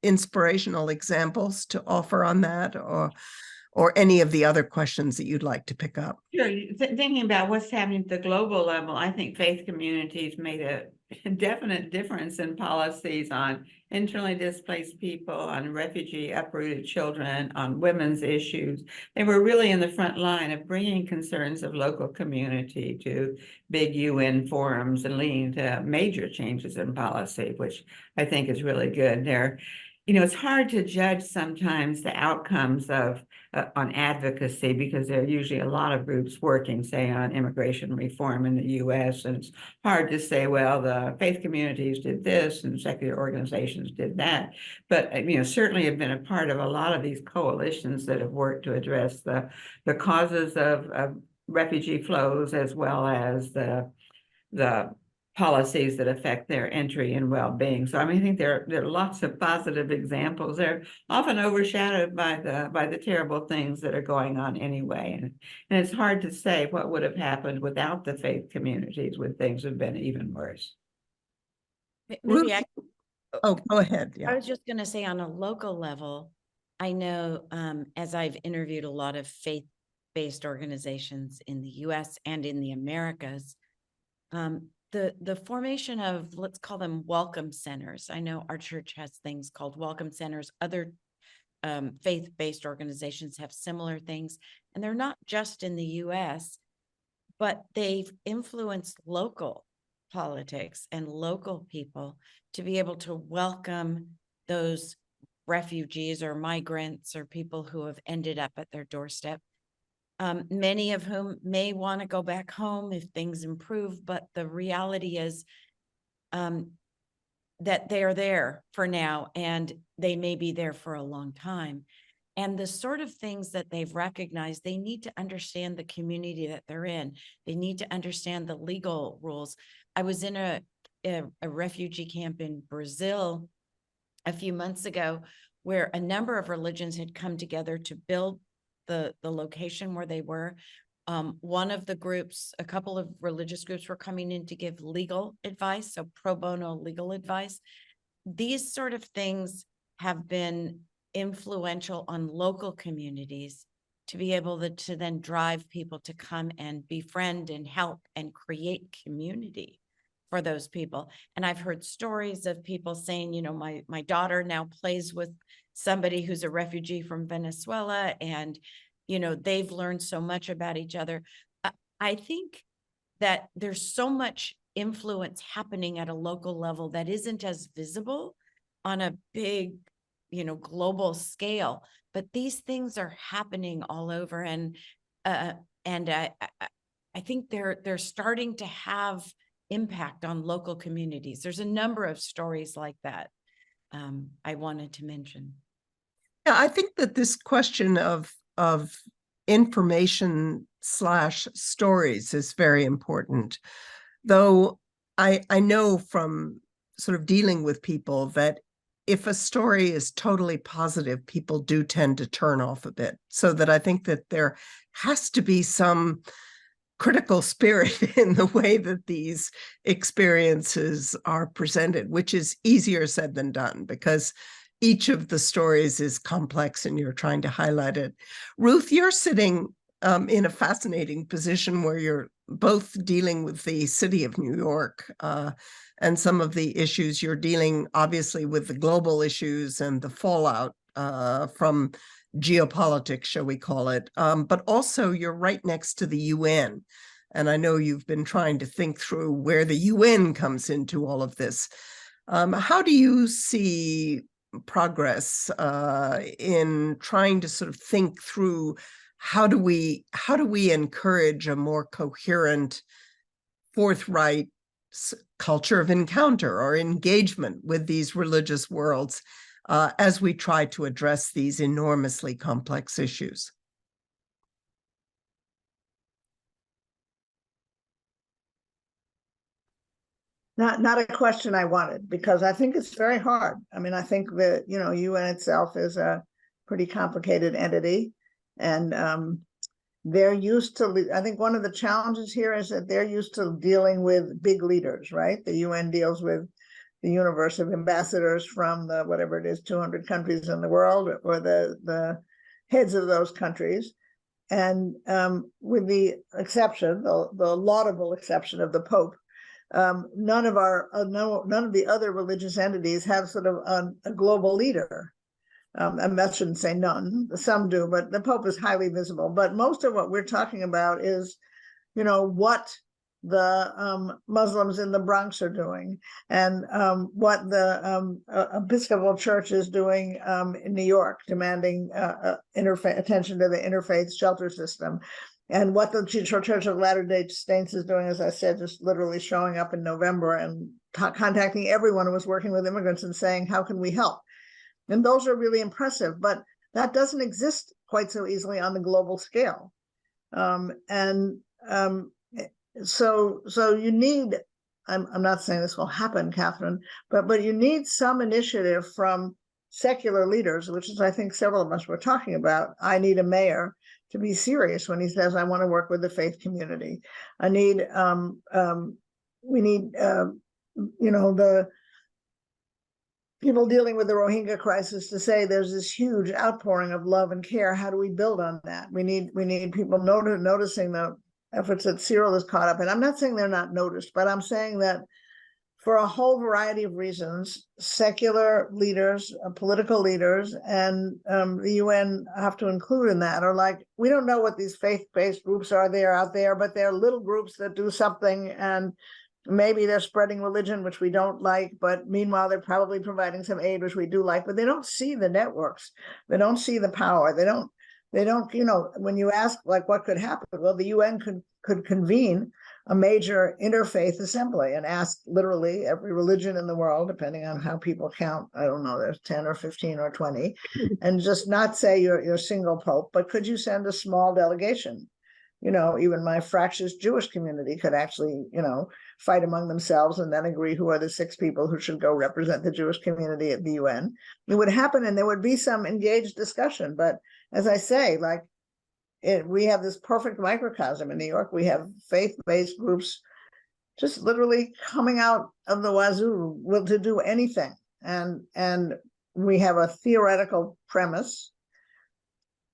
inspirational examples to offer on that, or any of the other questions that you'd like to pick up? Sure. Thinking about what's happening at the global level, I think faith communities made a definite difference in policies on internally displaced people, on refugee uprooted children, on women's issues. They were really in the front line of bringing concerns of local community to big UN forums and leading to major changes in policy, which I think is really good. It's hard to judge sometimes the outcomes of on advocacy because there are usually a lot of groups working, say, on immigration reform in the US, and it's hard to say, well, the faith communities did this and secular organizations did that. But, certainly have been a part of a lot of these coalitions that have worked to address the causes of refugee flows, as well as the policies that affect their entry and well-being. So I think there are lots of positive examples. They're often overshadowed by the terrible things that are going on anyway. And it's hard to say what would have happened without the faith communities, would things have been even worse. Maybe Oh, go ahead. I Yeah. was just going to say, on a local level, I know as I've interviewed a lot of faith-based organizations in the US and in the Americas, the formation of, let's call them welcome centers. I know our church has things called welcome centers. Other faith-based organizations have similar things, and they're not just in the US, but they've influenced local politics and local people to be able to welcome those refugees or migrants or people who have ended up at their doorstep. Many of whom may want to go back home if things improve, but the reality is that they are there for now, and they may be there for a long time. And the sort of things that they've recognized, they need to understand the community that they're in. They need to understand the legal rules. I was in a refugee camp in Brazil a few months ago, where a number of religions had come together to build the location where they were. One of the groups, a couple of religious groups, were coming in to give legal advice, so pro bono legal advice. These sort of things have been influential on local communities to be able to then drive people to come and befriend and help and create community for those people. And I've heard stories of people saying, my daughter now plays with somebody who's a refugee from Venezuela, and they've learned so much about each other. I think that there's so much influence happening at a local level that isn't as visible on a big, global scale, but these things are happening all over. And I think they're starting to have impact on local communities. There's a number of stories like that I wanted to mention. Yeah, I think that this question of information / stories is very important. Though I know from sort of dealing with people that if a story is totally positive, people do tend to turn off a bit. So that I think that there has to be some critical spirit in the way that these experiences are presented, which is easier said than done because each of the stories is complex and you're trying to highlight it. Ruth, you're sitting in a fascinating position where you're both dealing with the city of New York and some of the issues. You're dealing obviously with the global issues and the fallout from geopolitics, shall we call it, but also you're right next to the UN. And I know you've been trying to think through where the UN comes into all of this. How do you see progress in trying to sort of think through how do we encourage a more coherent, forthright culture of encounter or engagement with these religious worlds as we try to address these enormously complex issues? Not a question I wanted, because I think it's very hard. I mean, I think that, UN itself is a pretty complicated entity, and they're used to, I think one of the challenges here is that they're used to dealing with big leaders, right? The UN deals with the universe of ambassadors from the, whatever it is, 200 countries in the world, or the heads of those countries. And with the exception, the laudable exception of the Pope, none of the other religious entities have sort of a global leader. And that shouldn't say none, some do, but the Pope is highly visible. But most of what we're talking about is, what the Muslims in the Bronx are doing, and what the Episcopal Church is doing in New York, demanding attention to the interfaith shelter system. And what the Church of Latter-day Saints is doing, as I said, just literally showing up in November and contacting everyone who was working with immigrants and saying, how can we help? And those are really impressive, but that doesn't exist quite so easily on the global scale. So you need, I'm not saying this will happen, Catherine, but you need some initiative from secular leaders, which is, I think, several of us were talking about. I need a mayor to be serious when he says, I want to work with the faith community. We need, the people dealing with the Rohingya crisis to say there's this huge outpouring of love and care. How do we build on that? We need people noticing the efforts that Cyril is caught up in. I'm not saying they're not noticed, but I'm saying that for a whole variety of reasons, secular leaders, political leaders, and the UN have to include in that, are like, we don't know what these faith-based groups are out there, but they're little groups that do something, and maybe they're spreading religion, which we don't like, but meanwhile, they're probably providing some aid, which we do like, but they don't see the networks. They don't see the power. They don't, when you ask, like, what could happen? Well, the UN could convene a major interfaith assembly and ask literally every religion in the world, depending on how people count, I don't know, there's 10 or 15 or 20, and just not say you're single pope, but could you send a small delegation? Even my fractious Jewish community could actually, fight among themselves and then agree who are the 6 people who should go represent the Jewish community at the UN. It would happen, and there would be some engaged discussion. But as I say, we have this perfect microcosm in New York. We have faith-based groups just literally coming out of the wazoo to do anything. And we have a theoretical premise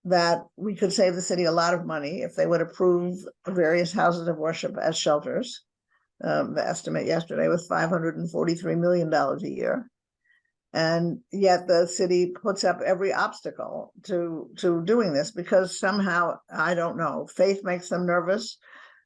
that we could save the city a lot of money if they would approve various houses of worship as shelters. The estimate yesterday was $543 million a year. And yet the city puts up every obstacle to doing this because somehow, I don't know, faith makes them nervous.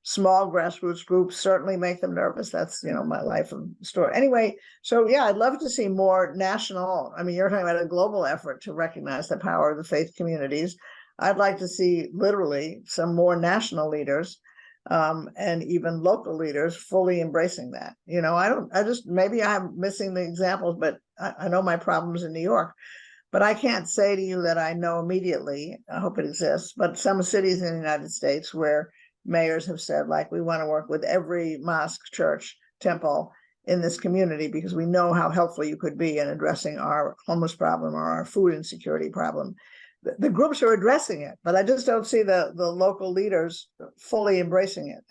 Small grassroots groups certainly make them nervous. That's, my life story. Anyway, so yeah, I'd love to see more national. I mean, you're talking about a global effort to recognize the power of the faith communities. I'd like to see literally some more national leaders and even local leaders fully embracing that. Maybe I'm missing the examples, but I know my problems in New York, but I can't say to you that I know immediately. I hope it exists, but some cities in the United States where mayors have said, like, we want to work with every mosque, church, temple in this community because we know how helpful you could be in addressing our homeless problem or our food insecurity problem. The groups are addressing it, but I just don't see the local leaders fully embracing it.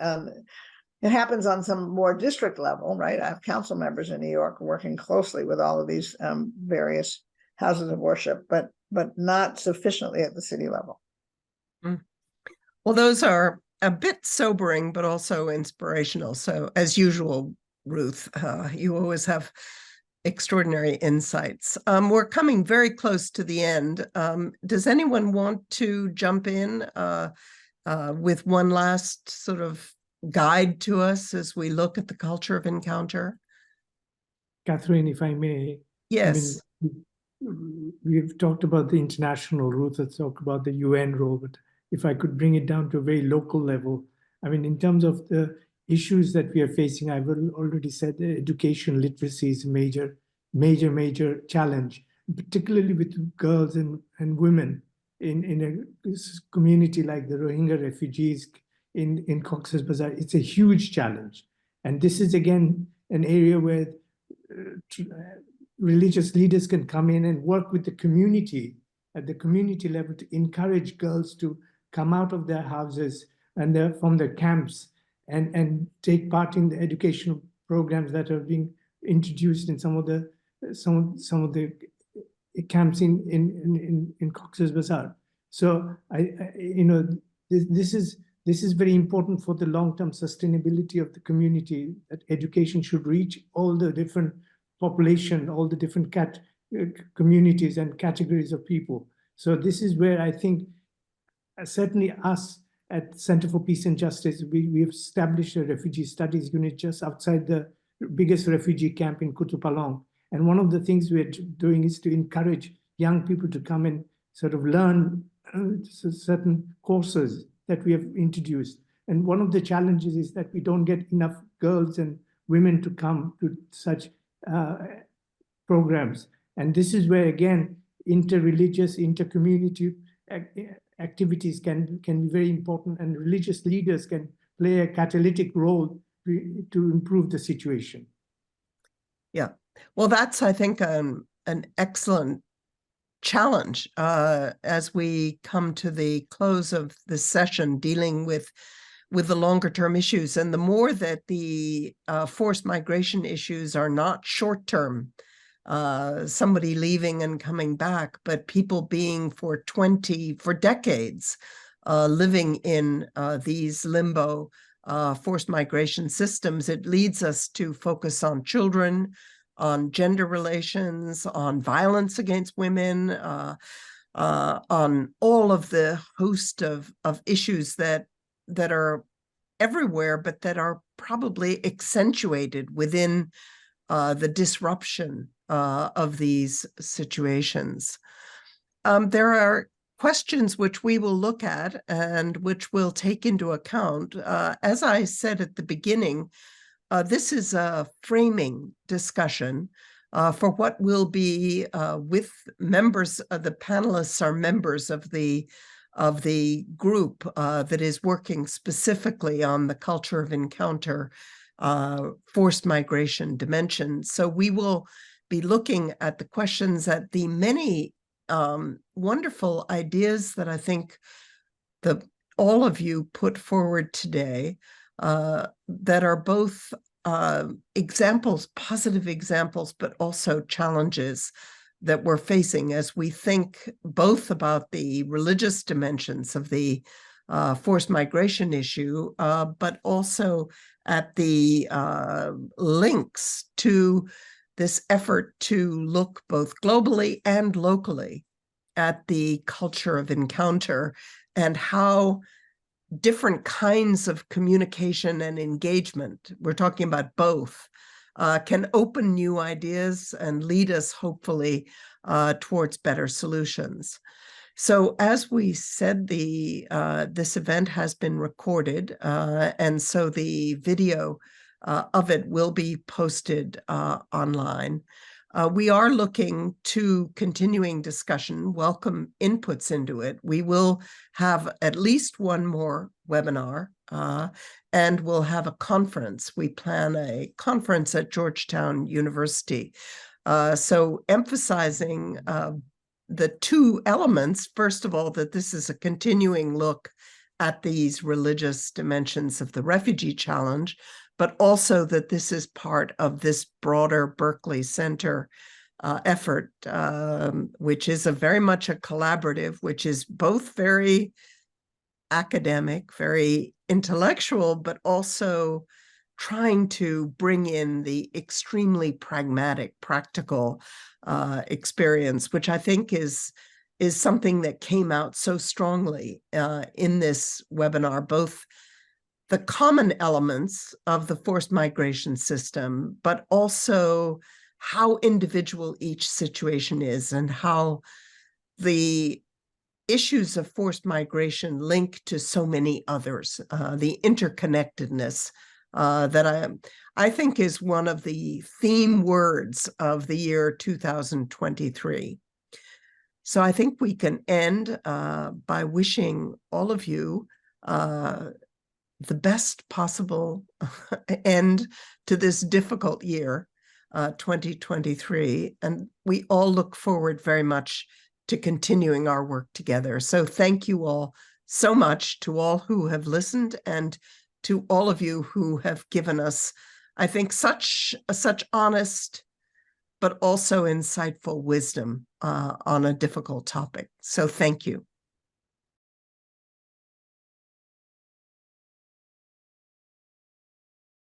It happens on some more district level, right? I have council members in New York working closely with all of these various houses of worship, but not sufficiently at the city level. Well, those are a bit sobering, but also inspirational. So as usual, Ruth, you always have extraordinary insights. We're coming very close to the end. Does anyone want to jump in with one last sort of guide to us as we look at the culture of encounter? Catherine, if I may. Yes. I mean, we've talked about the international, Ruth has talked about the UN role, but if I could bring it down to a very local level, I mean, in terms of the issues that we are facing, I've already said education literacy is a major challenge, particularly with girls and women in a community like the Rohingya refugees in Cox's Bazar. It's a huge challenge. And this is, again, an area where religious leaders can come in and work with the community at the community level to encourage girls to come out of their houses and from their camps and take part in the educational programs that are being introduced in some of the camps in Cox's Bazar. So this is very important for the long-term sustainability of the community, that education should reach all the different population, all the different communities and categories of people. So this is where I think certainly us at Center for Peace and Justice, we have established a refugee studies unit just outside the biggest refugee camp in Kutupalong. And one of the things we're doing is to encourage young people to come and sort of learn certain courses that we have introduced. And one of the challenges is that we don't get enough girls and women to come to such programs. And this is where, again, interreligious, intercommunity activities can be very important, and religious leaders can play a catalytic role to improve the situation. Yeah, well, that's, I think, an excellent challenge as we come to the close of this session, dealing with the longer term issues. And the more that the forced migration issues are not short term, somebody leaving and coming back, but people being for decades living in these limbo forced migration systems, it leads us to focus on children, on gender relations, on violence against women, on all of the host of issues that are everywhere, but that are probably accentuated within the disruption of these situations. There are questions which we will look at and which we'll take into account. As I said at the beginning, this is a framing discussion for what will be with members of the panelists are members of the group that is working specifically on the culture of encounter, forced migration dimension. So we will be looking at the questions, at the many wonderful ideas that I think all of you put forward today, that are both examples, positive examples, but also challenges that we're facing as we think both about the religious dimensions of the forced migration issue, but also at the links to this effort to look both globally and locally at the culture of encounter and how different kinds of communication and engagement, we're talking about both, can open new ideas and lead us hopefully towards better solutions. So as we said, this event has been recorded, and so the video of it will be posted online. We are looking to continuing discussion, welcome inputs into it. We will have at least one more webinar, and we'll have a conference. We plan a conference at Georgetown University. So emphasizing the two elements, first of all, that this is a continuing look at these religious dimensions of the refugee challenge, but also that this is part of this broader Berkeley Center effort, which is very much a collaborative, which is both very academic, very intellectual, but also trying to bring in the extremely pragmatic, practical experience, which I think is something that came out so strongly in this webinar, both the common elements of the forced migration system, but also how individual each situation is and how the issues of forced migration link to so many others, the interconnectedness that I think is one of the theme words of the year 2023. So I think we can end by wishing all of you the best possible end to this difficult year, 2023. And we all look forward very much to continuing our work together. So thank you all so much, to all who have listened and to all of you who have given us, I think, such honest but also insightful wisdom on a difficult topic. So thank you.